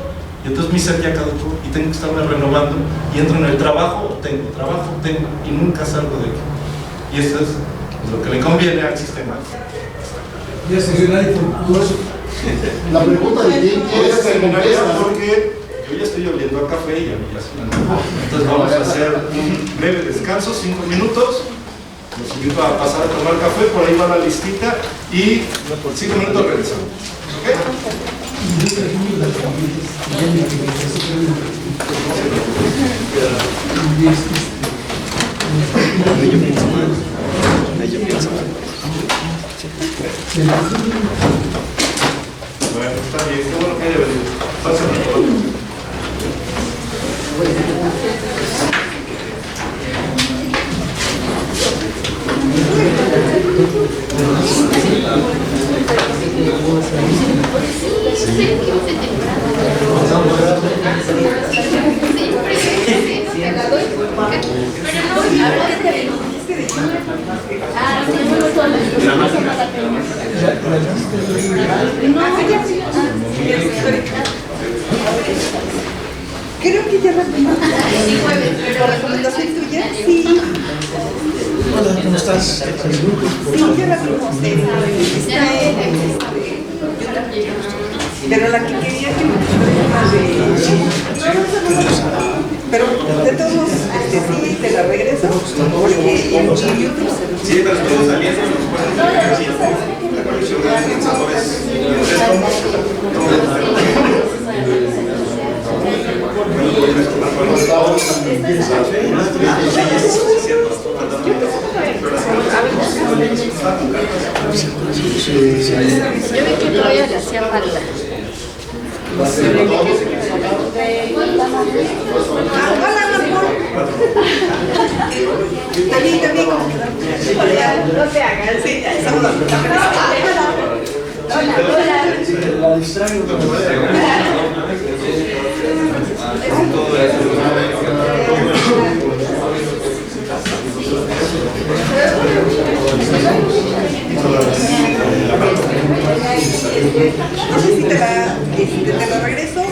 Y entonces mi ser ya caducó y tengo que estarme renovando. Y entro en el trabajo, tengo, y nunca salgo de aquí. Y esto es lo que le conviene al sistema. Ya se dio la información. La pregunta de quién quiere ser porque yo ya estoy oliendo a café y a mí ya se me antojó. Entonces vamos a hacer un breve descanso, 5 minutos. Los invito a pasar a tomar café, por ahí va la listita y por 5 minutos regresamos. Bueno, está bien, qué bueno que haya venido. Pásame por favor. Creo que ya la tenemos. ¿Por recomendación tuya? Sí. Hola, ¿cómo estás? Sí, ya la vimos. Está en pero la que quería que me gustara de... Pero de todos modos, sí, te la regreso. Porque en YouTube se lo... Sí, pero estuvo saliendo en los cuadros de la colección de pensadores de 3 tomos. Yo vi que todavía le hacía falta. Hola, amor. También, no te hagas. Sí, estamos La distraigo. No sé si te la regreso. Qué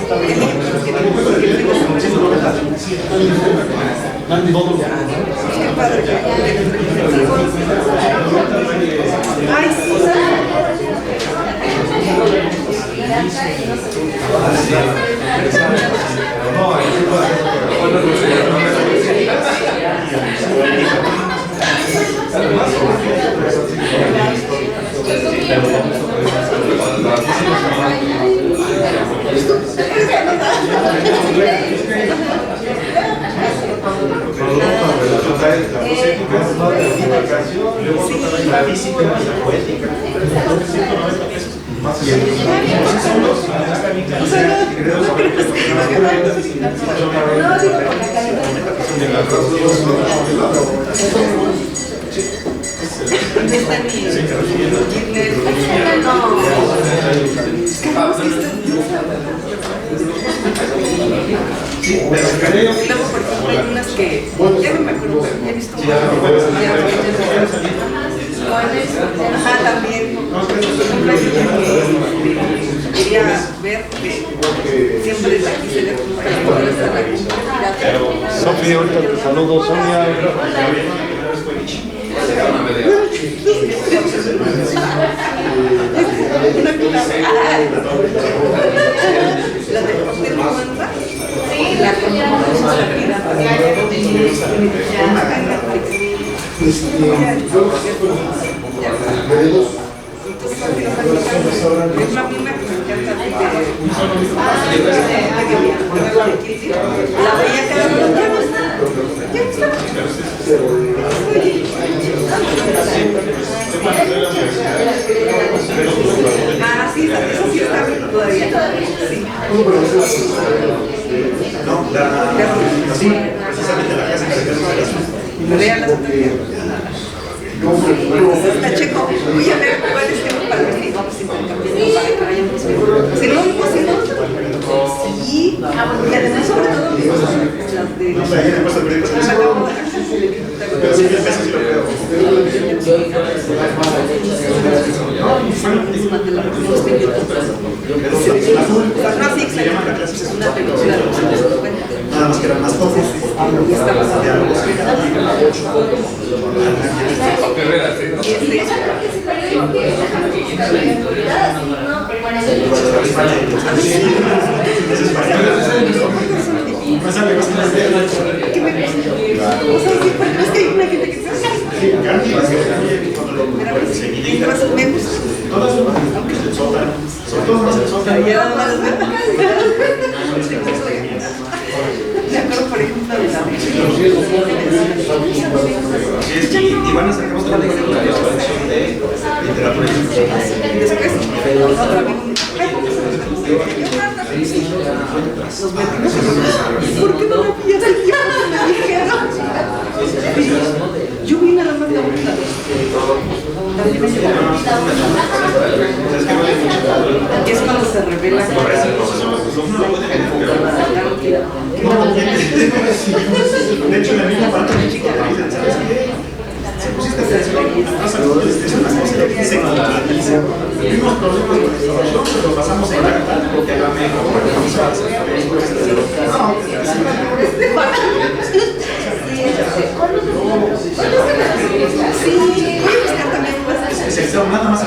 padre. Ay, sí. La física, la poética. Luego, por ejemplo, hay unas que ya no me acuerdo, he visto ajá, también. Quería ver que siempre la quise leer Sofía, ahorita te saludo, Sonia. La de Hotel Ruanda. La compramos en la ah, sí, eso sí está bien todavía. Sí. No, sí, precisamente la casa que Vean las está Checo. Voy a ver cuáles tengo para ver si vamos intercambiando para que vayamos viendo. Si no, pues si no. Y además, sobre todo, las de. No sé, ayer después del proyecto se hizo. Pero sí, el peso sí lo creo. No, sí, exacto. Una película de los años 50. Nada más que eran más pocos. Es que hay una gente que se hace. Me gusta. Todas son todas del sótano. Me acuerdo, por ejemplo, de la Y van a sacar otra colección de literatura. y después, otra vez. Los metimos. ¿Por qué no me pillas el tiempo que me dijeron? Yo vi nada más la última vez. Es cuando se revela. De hecho, en la misma parte de chica, ¿sabes qué? pusiste atención, vas a ver es una cosa que dice con la noticia. Tuvimos problemas con la instalación, pero lo pasamos en la cara porque la mejor. Sección nada más.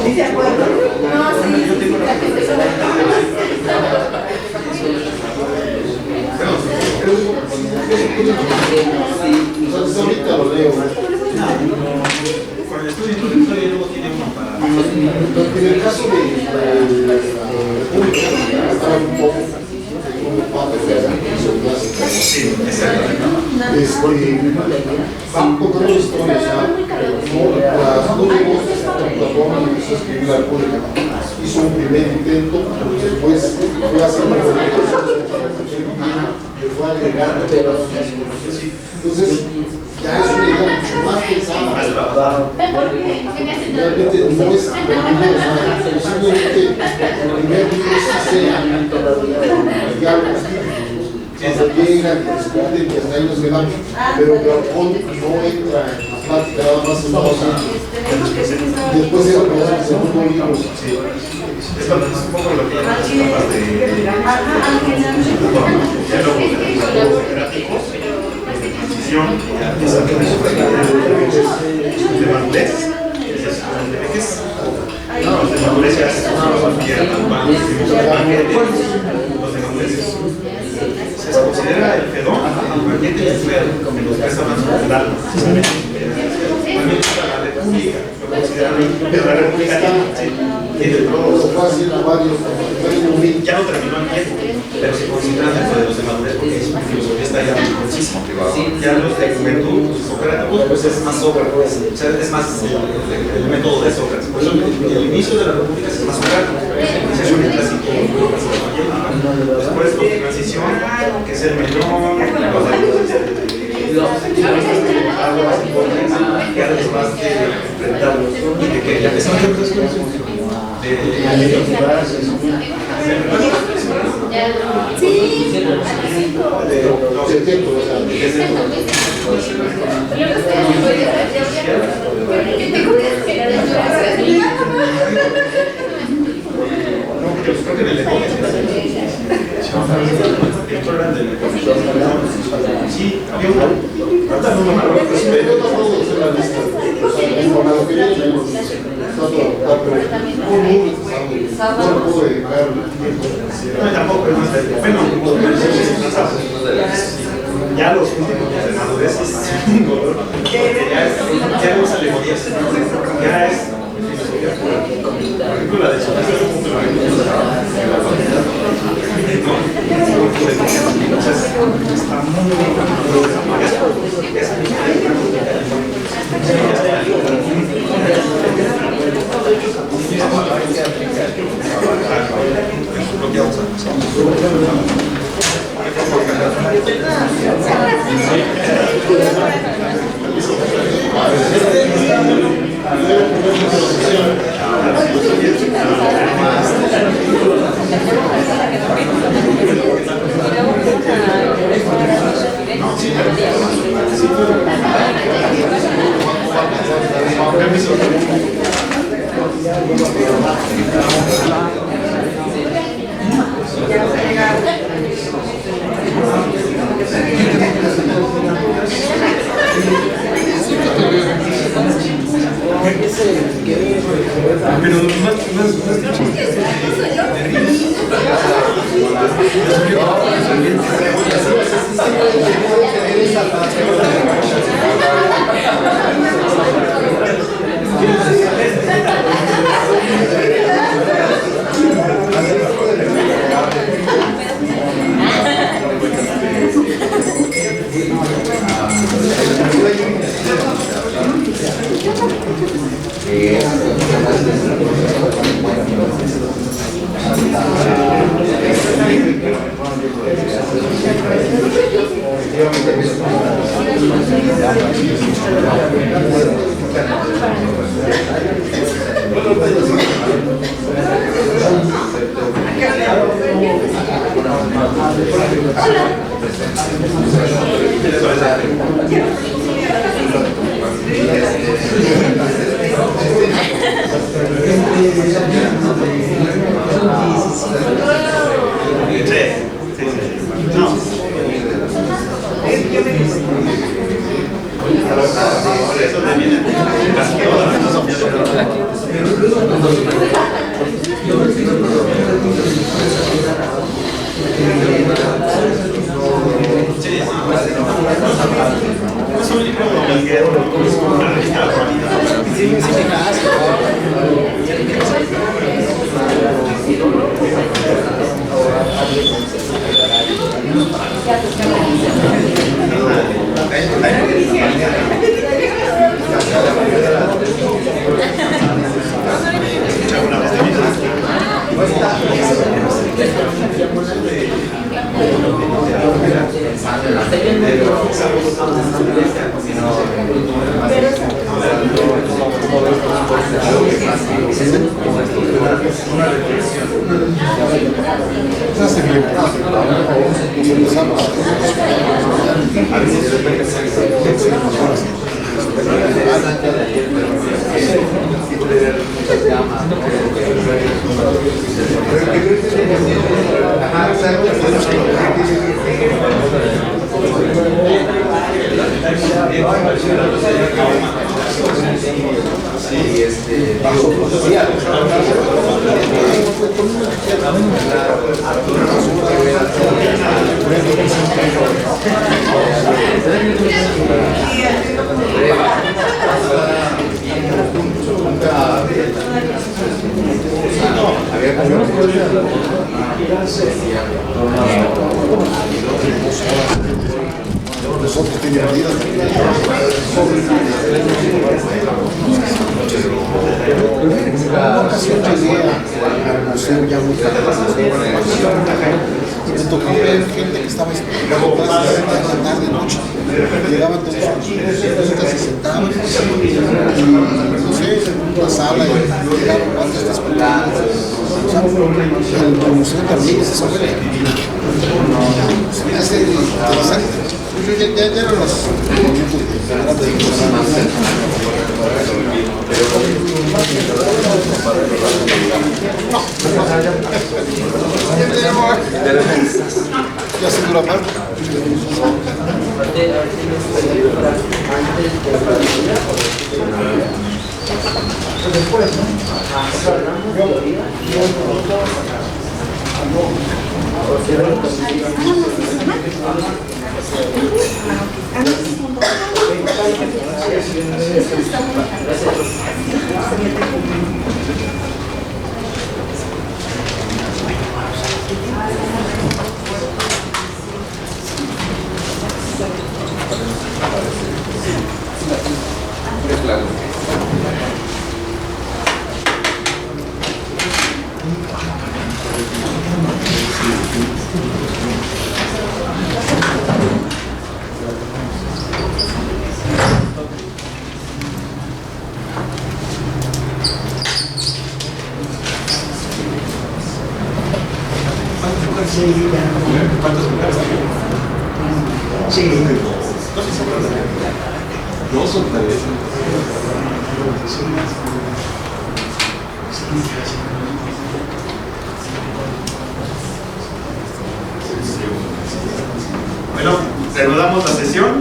¿De acuerdo? No, sí. Ahorita lo leo. Con el estudio introductorio luego tiene uno para... En el caso de la República, estaba un poco Sí, exactamente. van contando la historia, o sea, las dos voces de Platón y empezó a escribir la República. Hizo un primer intento, después fue a hacer una le fue agregando. Entonces, ya es una idea mucho más pensada. Realmente no es posiblemente el primer libro sí sea diálogos cuando llegan, discuten y hasta ahí nos quedamos, pero Platón no entra en la plática, nada más estamos después de el segundo libro. Esto es un poco lo que llamamos la parte de diálogos democráticos, de transición, de madurez, de vejez. Los de madurez ya se consideran los de madurez se considera el fedón, el paquete y el feo, en los que está más natural. También está la república, lo consideran, pero la república tiene todos. Ya no terminó en tiempo, pero se consideran dentro de los de madurez porque su filosofía está ya muy concisa. Ya los de juventud, socráticos, pues es más Sócrates, o sea, es más el método de Sócrates. Por eso el inicio de la república es más socrático, es un clásico. Después los de transición, que es el melón, que es más de enfrentarlos y de que ya están creo que en el deporte sí, había uno. Ahorita no me acuerdo, pero yo tampoco sé la lista. O sea, con lo que yo tengo, no puedo dedicar tiempo. No, tampoco es más de. Bueno, ya los últimos de madurez es un dolor. Ya no es alegorías, ya es. Por ejemplo, la de está muy Nosotros teníamos vida. Una ocasión llegué al museo ya muy tarde y me tocó ver gente que estaba esperando tarde noche. Llegaban todos los turistas, se sentaban y no sé, en una sala y llegaban cuánto estás esperando. El museo también es eso. Se me hace interesante. Ya eran los momentos ya se dura más. ¿Cuántos lugares hay? Sí. Dos o tres. Bueno, reanudamos la sesión.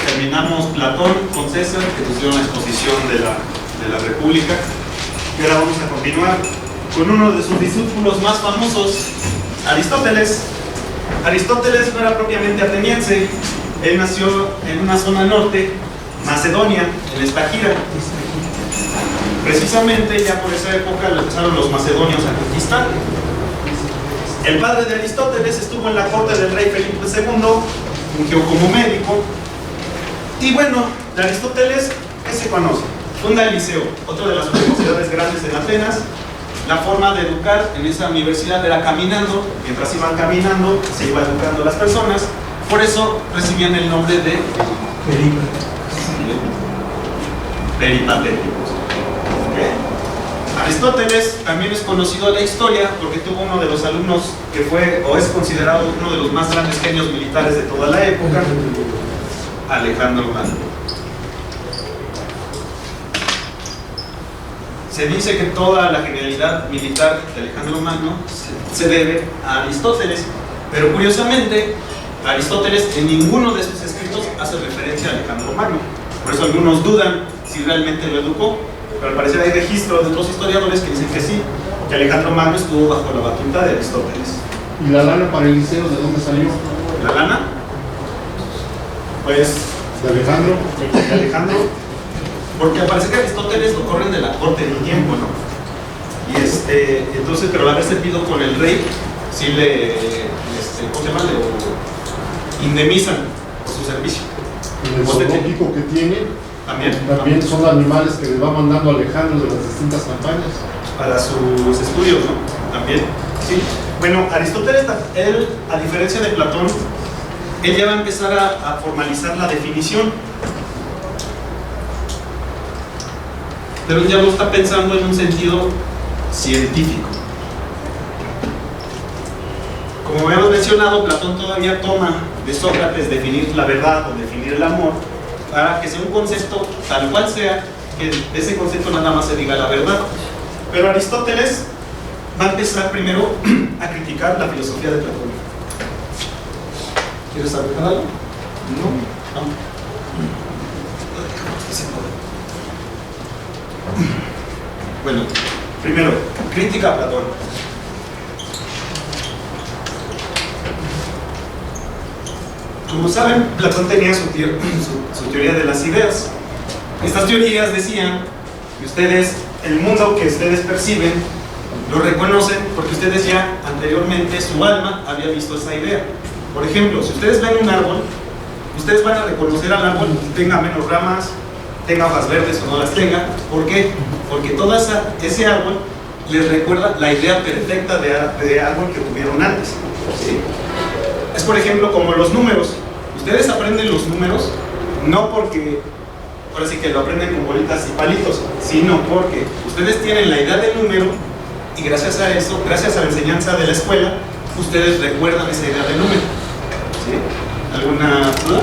Terminamos Platón con César, que pusieron la exposición de la República. Y ahora vamos a continuar con uno de sus discípulos más famosos, Aristóteles. Aristóteles no era propiamente ateniense, él nació en una zona norte, Macedonia, en Estagira. Precisamente ya por esa época lo empezaron los macedonios a conquistar. El padre de Aristóteles estuvo en la corte del rey Felipe II, fungió como médico. Y bueno, de Aristóteles, ¿qué se conoce? Funda el Liceo, otra de las universidades grandes en Atenas. La forma de educar en esa universidad era caminando. Mientras iban caminando, se iba educando a las personas. Por eso recibían el nombre de peripatéticos. ¿Okay? Aristóteles también es conocido en la historia porque tuvo uno de los alumnos que fue o es considerado uno de los más grandes genios militares de toda la época, Alejandro Magno. Se dice que toda la genialidad militar de Alejandro Magno se debe a Aristóteles, pero curiosamente Aristóteles en ninguno de sus escritos hace referencia a Alejandro Magno. Por eso algunos dudan si realmente lo educó, pero al parecer hay registros de otros historiadores que dicen que sí, que Alejandro Magno estuvo bajo la batuta de Aristóteles. ¿Y la lana para el liceo de dónde salió? ¿La lana? Pues ¿De Alejandro? de Alejandro, porque parece que Aristóteles lo corren de la corte de un tiempo, ¿no? Y entonces, pero al haber servido con el rey, sí ¿cómo se llama? Le indemnizan por su servicio. Y el zoológico que tiene también son animales que le va mandando Alejandro de las distintas campañas. Para sus estudios, ¿no? También, sí. Bueno, Aristóteles, él, a diferencia de Platón, él ya va a empezar a formalizar la definición. Pero él ya no está pensando en un sentido científico. Como habíamos mencionado, Platón todavía toma de Sócrates definir la verdad o definir el amor para que sea un concepto tal cual sea, que de ese concepto nada más se diga la verdad. Pero Aristóteles va a empezar primero a criticar la filosofía de Platón. ¿Quieres saber algo? No. Bueno, primero, crítica a Platón. Como saben, Platón tenía su teoría de las ideas. Estas teorías decían que ustedes, el mundo que ustedes perciben, lo reconocen porque ustedes ya anteriormente, su alma había visto esa idea. Por ejemplo, si ustedes ven un árbol, ustedes van a reconocer al árbol, tenga menos ramas, tenga hojas verdes o no las tenga. ¿Por qué? Porque todo ese árbol les recuerda la idea perfecta de árbol que tuvieron antes, ¿sí? Es por ejemplo como los números. Ustedes aprenden los números no porque, ahora sí que lo aprenden con bolitas y palitos, sino porque ustedes tienen la idea del número y gracias a eso, gracias a la enseñanza de la escuela, ustedes recuerdan esa idea del número, ¿sí? ¿Alguna duda?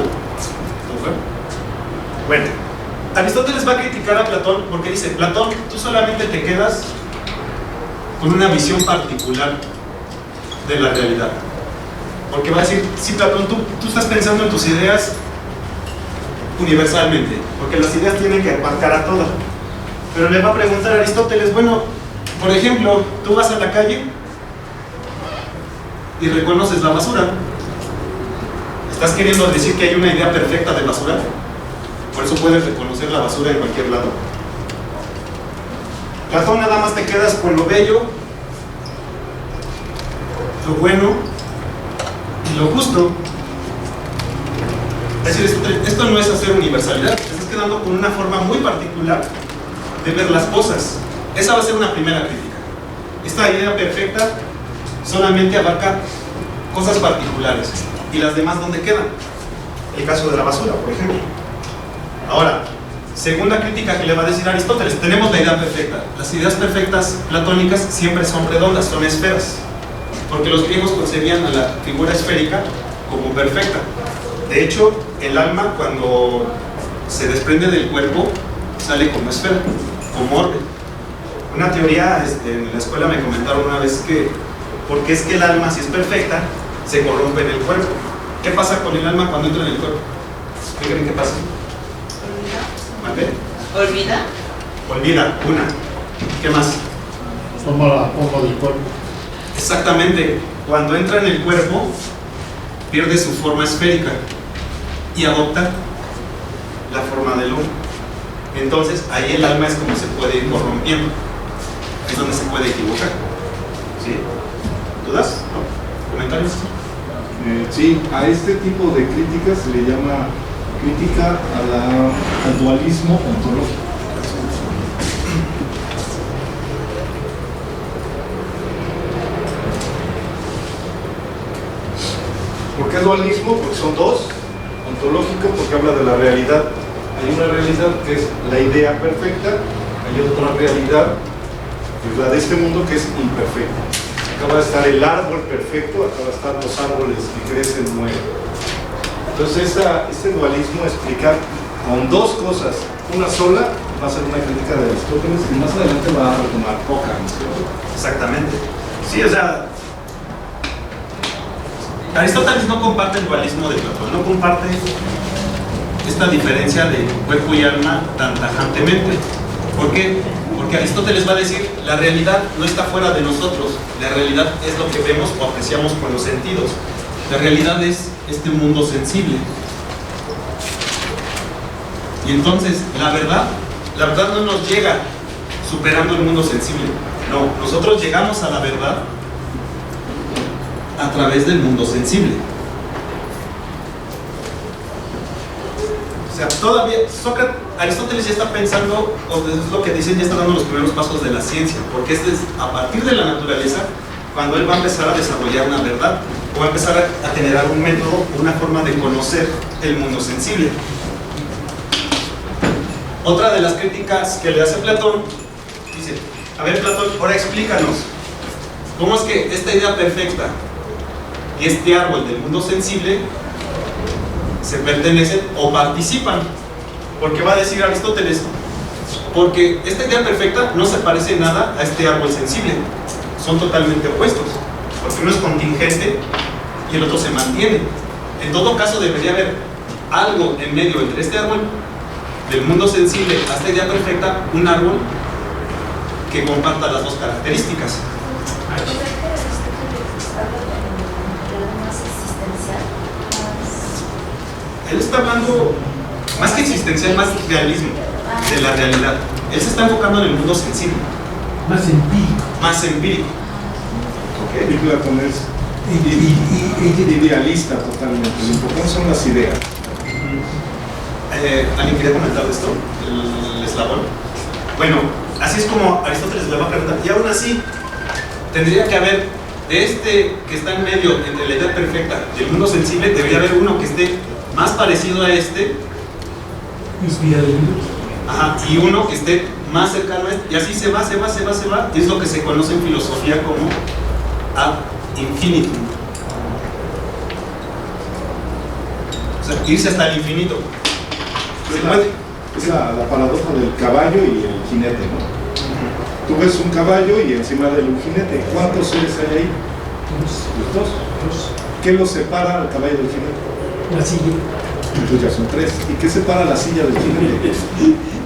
Bueno, Aristóteles va a criticar a Platón porque dice: Platón, tú solamente te quedas con una visión particular de la realidad. Porque va a decir: sí, Platón, tú estás pensando en tus ideas universalmente, porque las ideas tienen que abarcar a todas. Pero le va a preguntar a Aristóteles: bueno, por ejemplo, tú vas a la calle y reconoces la basura. ¿Estás queriendo decir que hay una idea perfecta de basura? Por eso puedes reconocer la basura en cualquier lado. Platón, nada más te quedas con lo bello, lo bueno y lo justo. Es decir, esto no es hacer universalidad, te estás quedando con una forma muy particular de ver las cosas. Esa va a ser una primera crítica. Esta idea perfecta solamente abarca cosas particulares. ¿Y las demás dónde quedan? El caso de la basura, por ejemplo. Ahora, segunda crítica que le va a decir Aristóteles: tenemos la idea perfecta. Las ideas perfectas platónicas siempre son redondas, son esferas, porque los griegos concebían a la figura esférica como perfecta. De hecho, el alma, cuando se desprende del cuerpo, sale como esfera, como orbe. Una teoría, en la escuela me comentaron una vez que, porque es que el alma, si es perfecta, se corrompe en el cuerpo. ¿Qué pasa con el alma cuando entra en el cuerpo? ¿Qué creen que pasa? ¿Olvida? Olvida, una. ¿Qué más? Toma la forma del cuerpo. Exactamente. Cuando entra en el cuerpo, pierde su forma esférica y adopta la forma del hombre. Entonces, ahí el alma es como se puede ir corrompiendo. Es donde se puede equivocar. ¿Sí? ¿Dudas? ¿No? ¿Comentarios? Sí, a este tipo de crítica se le llama crítica al dualismo ontológico. ¿Por qué dualismo? Porque son dos. Ontológico porque habla de la realidad. Hay una realidad que es la idea perfecta, hay otra realidad es la de este mundo que es imperfecto. Acaba de estar el árbol perfecto, acaba de estar los árboles que crecen mueren. Entonces este dualismo explica con dos cosas. Una sola va a ser una crítica de Aristóteles y más adelante va a retomar Ockham, ¿cierto? Exactamente. Sí, o sea, Aristóteles no comparte el dualismo de Platón, no comparte esta diferencia de cuerpo y alma tan tajantemente. ¿Por qué? Porque Aristóteles va a decir, la realidad no está fuera de nosotros, la realidad es lo que vemos o apreciamos con los sentidos. La realidad es este mundo sensible. Y entonces, la verdad no nos llega superando el mundo sensible. No, nosotros llegamos a la verdad a través del mundo sensible. O sea, todavía Aristóteles ya está pensando, o es lo que dicen, ya está dando los primeros pasos de la ciencia, porque este es a partir de la naturaleza cuando él va a empezar a desarrollar una verdad, o va a empezar a generar un método, una forma de conocer el mundo sensible. Otra de las críticas que le hace Platón, dice, a ver Platón, ahora explícanos, ¿cómo es que esta idea perfecta y este árbol del mundo sensible se pertenecen o participan? Porque va a decir Aristóteles, porque esta idea perfecta no se parece en nada a este árbol sensible, son totalmente opuestos, porque uno es contingente y el otro se mantiene. En todo caso debería haber algo en medio entre este árbol del mundo sensible a esta idea perfecta, un árbol que comparta las dos características. Él está hablando más que existencial, más realismo de la realidad. Él se está enfocando en el mundo sensible, Más empírico. más empírico. Y Platón es idealista totalmente. Lo importante son las ideas. ¿Alguien quería comentar de esto? ¿El eslabón? Bueno, así es como Aristóteles le va a preguntar. Y aún así, tendría que haber, de este que está en medio entre la idea perfecta y el mundo sensible, debería haber uno que esté más parecido a este. Inspirado. Ajá, y uno que esté más cercano a este. Y así se va. Y es lo que se conoce en filosofía como ad infinitum. O sea, irse hasta el infinito. Es la paradoja del caballo y el jinete, ¿no? Tú ves un caballo y encima de él un jinete. ¿Cuántos seres hay ahí? Los dos. ¿Qué los separa al caballo del jinete? La silla. Entonces ya son tres. ¿Y qué separa la silla del jinete?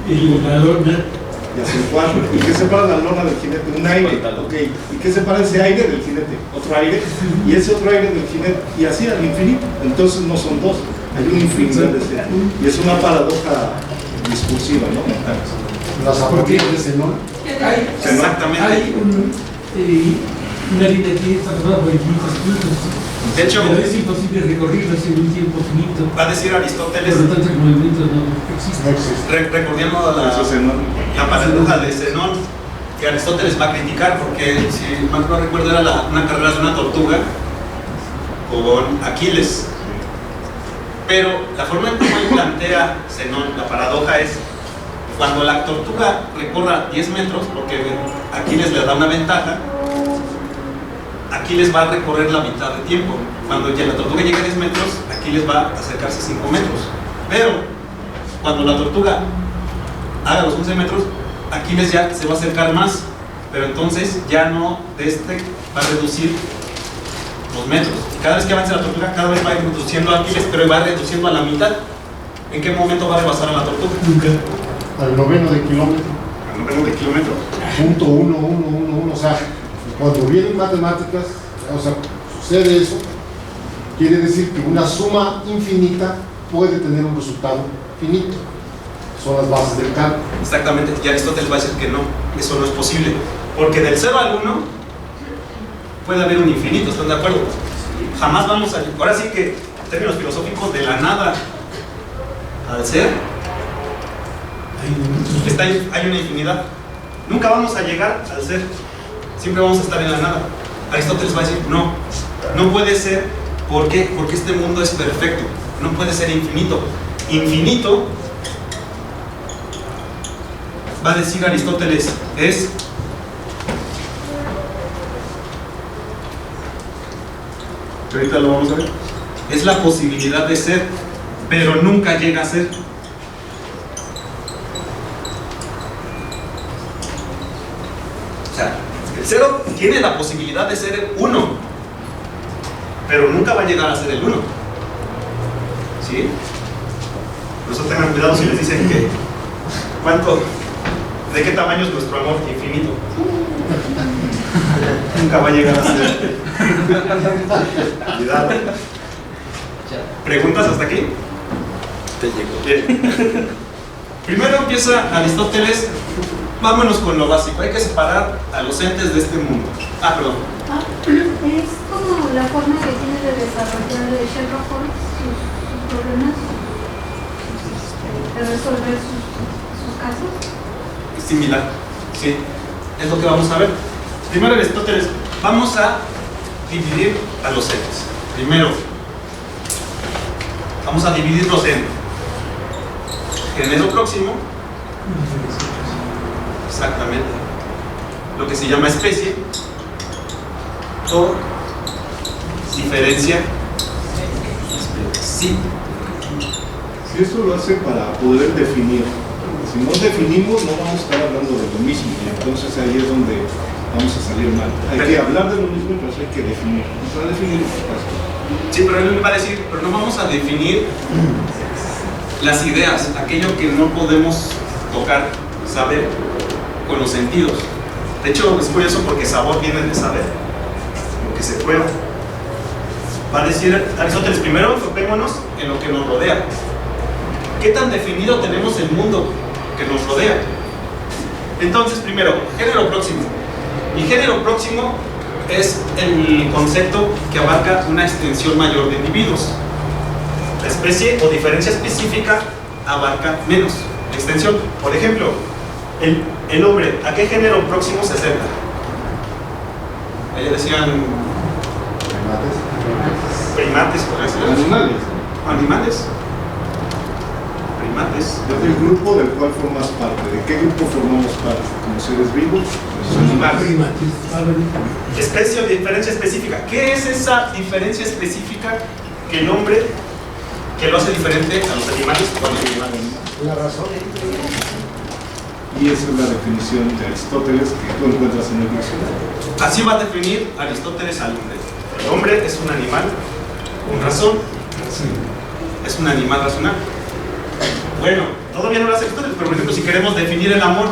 Y la lona. Ya son cuatro. ¿Y qué separa la lona del jinete? Un aire. Okay. ¿Y qué separa ese aire del jinete? Otro aire. Y ese otro aire del jinete. Y así al infinito. Entonces no son dos. Hay una infinidad de seres. Y es una paradoja discursiva, ¿no? Las apropiaciones de Zenón. Exactamente. Hay una línea que está formada por infinitos puntos. De hecho, pero es imposible recorrerlos en un tiempo finito. va a decir Aristóteles, Por lo tanto, el movimiento no existe. recordando la paradoja de Zenón, que Aristóteles va a criticar, porque si mal no recuerdo era una carrera de una tortuga con Aquiles. Pero la forma en cómo él plantea Zenón, la paradoja es cuando la tortuga recorra 10 metros, porque Aquiles le da una ventaja, Aquiles va a recorrer la mitad de tiempo. Cuando ya la tortuga llega a 10 metros, Aquiles va a acercarse 5 metros. Pero cuando la tortuga haga los 11 metros, Aquiles ya se va a acercar más, pero entonces ya no va a reducir los metros. Y cada vez que avance la tortuga, cada vez va reduciendo a Aquiles, pero va reduciendo a la mitad. ¿En qué momento va a rebasar a la tortuga? Nunca. Al noveno de kilómetro. Al noveno de kilómetro. Punto 1, 1, 1, 1. O sea, cuando vienen matemáticas, o sea, sucede eso, quiere decir que una suma infinita puede tener un resultado finito. Son las bases del cálculo. Exactamente, y Aristóteles va a decir que no, eso no es posible, porque del 0 al 1 puede haber un infinito, ¿están de acuerdo? Jamás vamos a... Ahora sí que, en términos filosóficos, de la nada al ser, hay una infinidad. Nunca vamos a llegar al ser, siempre vamos a estar en la nada. Aristóteles va a decir, no, no puede ser. ¿Por qué? Porque este mundo es perfecto, no puede ser infinito. Infinito, va a decir Aristóteles, es que ahorita lo vamos a ver, es la posibilidad de ser, pero nunca llega a ser. O sea, el cero tiene la posibilidad de ser el 1, pero nunca va a llegar a ser el 1. ¿Sí? Por eso tengan cuidado si les dicen que ¿de qué tamaño es nuestro amor infinito? Nunca va a llegar a ser. Cuidado. ¿Preguntas hasta aquí? Te llegó. Bien. Primero empieza Aristóteles. Vámonos con lo básico. Hay que separar a los entes de este mundo. Perdón. Es como la forma que tiene de desarrollar de Sherlock Holmes sus problemas, de resolver sus casos. Similar, sí, es lo que vamos a ver. Primero Aristóteles, vamos a dividir a los entes. Primero, vamos a dividirlos en género próximo, exactamente, lo que se llama especie, o diferencia especie. Si eso lo hace para poder definir. Si no definimos, no vamos a estar hablando de lo mismo, y entonces ahí es donde vamos a salir mal. Hay que hablar de lo mismo, pero hay que definir. Para definir sí, pero él me va a decir, pero no vamos a definir las ideas, aquello que no podemos tocar, saber con los sentidos. De hecho, es curioso porque sabor viene de saber, lo que se prueba. Va a decir Aristóteles, primero enfoquémonos en lo que nos rodea. ¿Qué tan definido tenemos el mundo que nos rodea? Entonces, primero, género próximo. Y género próximo es el concepto que abarca una extensión mayor de individuos. La especie o diferencia específica abarca menos extensión. Por ejemplo, el hombre, ¿a qué género próximo se acerca? Ahí decían primates, por ejemplo. Animales. Del grupo del cual formas parte. ¿De qué grupo formamos parte? ¿Como seres vivos? Animales. Especie o diferencia específica. ¿Qué es esa diferencia específica que el hombre que lo hace diferente a los animales o a los animales? La razón. Y esa es la definición de Aristóteles que tú encuentras en el diccionario. Así va a definir Aristóteles al hombre. El hombre es un animal con razón. Es un animal racional. Bueno, todavía no lo hace Aristóteles, pero por ejemplo, si queremos definir el amor,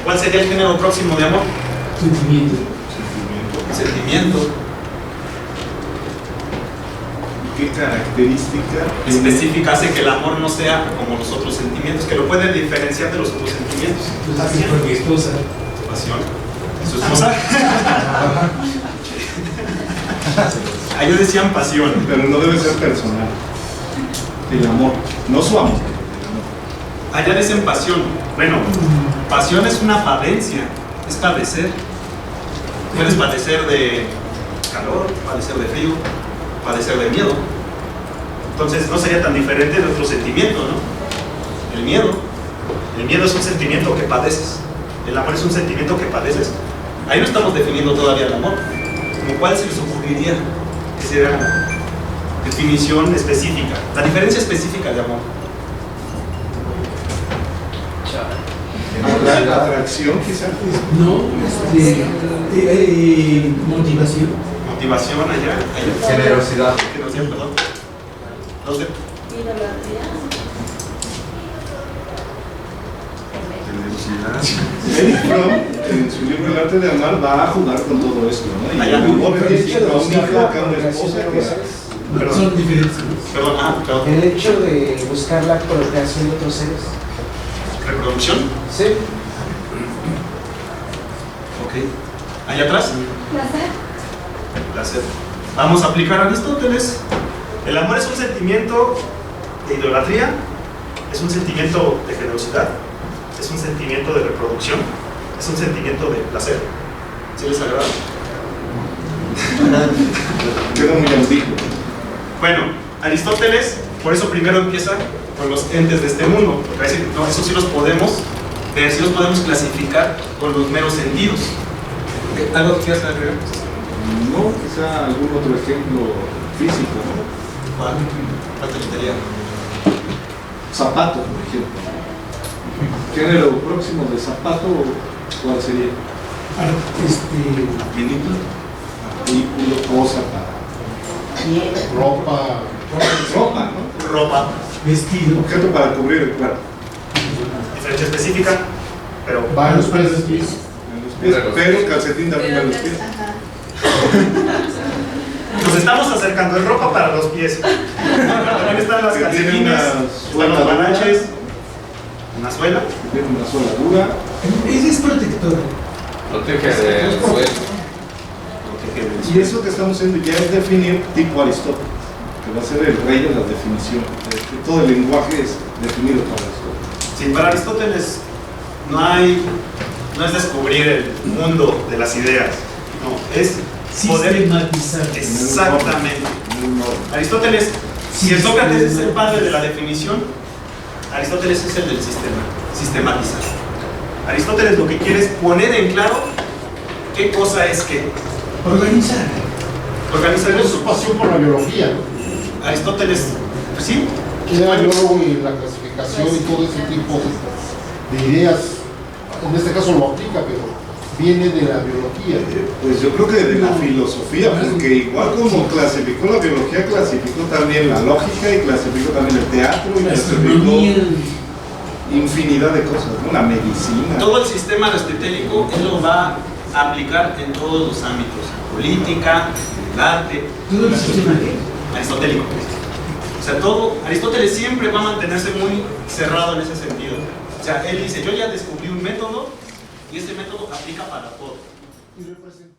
¿cuál sería el género próximo de amor? Sentimiento. Sentimiento. ¿Qué característica específica hace que el amor no sea como los otros sentimientos, que lo pueden diferenciar de los otros sentimientos? Con mi esposa. Pasión. ¿Su esposa? Ellos decían pasión. Pero no debe ser personal. El amor, no su amor. Allá dicen pasión. Bueno, pasión es una padencia, es padecer. Puedes padecer de calor, padecer de frío, padecer de miedo. Entonces no sería tan diferente de otro sentimiento, ¿no? El miedo. El miedo es un sentimiento que padeces. El amor es un sentimiento que padeces. Ahí no estamos definiendo todavía el amor. ¿Como cuál se les ocurriría que sería definición específica? La diferencia específica de amor. La atracción, quizás. No, motivación. Motivación allá. Generosidad. Generosidad, perdón. ¿Los de? Eric Fromm, en su libro El arte de amar, va a jugar con todo esto, ¿no? Y el amor que necesita un hijo, que una esposa, que son diferentes. Perdón. El hecho de buscar la procreación de otros seres. ¿Reproducción? Sí. Ok. ¿Allá atrás? Placer. Placer. Vamos a aplicar a Aristóteles. El amor es un sentimiento de idolatría, es un sentimiento de generosidad, es un sentimiento de reproducción, es un sentimiento de placer. ¿Sí les agrada? queda muy ambiguo. Bueno, Aristóteles, por eso primero empieza con los entes de este mundo, porque va a decir, no, eso sí los podemos ver, sí los podemos clasificar con los meros sentidos. ¿Algo que quieras agregar? No, quizá algún otro ejemplo físico, ¿no? ¿Cuál te gustaría? Zapato, por ejemplo. Género próximo de zapato, ¿cuál sería? Vehículo. Vehículo, cosa para ropa, ¿no? Ropa. Vestido. Objeto para cubrir el cuerpo. Diferencia específica, pero. va en los pies. Pero el calcetín también va en los pies. Nos estamos acercando. Es ropa para los pies. También están las Que tiene calcetines, una están suela los guaraches, dura. una suela. Tiene una suela dura. Ese es protector. Protege del suelo. Y eso que estamos haciendo ya es definir tipo Aristóteles, que va a ser el rey de la definición. Todo el lenguaje es definido por Aristóteles. Sí, para Aristóteles no es descubrir el mundo de las ideas, no, es poder Sistematizar. exactamente. Aristóteles, si el Sócrates es el padre de la definición, Aristóteles es el del sistema, sistematizar. Aristóteles lo que quiere es poner en claro qué cosa es qué. Organizar. Organizar Pero es su pasión por la biología, ¿no? Aristóteles, pues sí, Era biólogo y la clasificación y todo ese tipo de ideas, en este caso lo aplica, pero viene de la biología. Pues yo creo que de la filosofía, porque igual como clasificó la biología, clasificó también la lógica y clasificó también el teatro y La clasificó astronomía. infinidad de cosas, ¿no? La medicina. todo el sistema aristotélico él lo va a aplicar en todos los ámbitos, política, el arte, Todo el sistema que. aristotélico. O sea, todo, Aristóteles siempre va a mantenerse muy cerrado en ese sentido. O sea, él dice, yo ya descubrí un método y este método aplica para todo. Y representa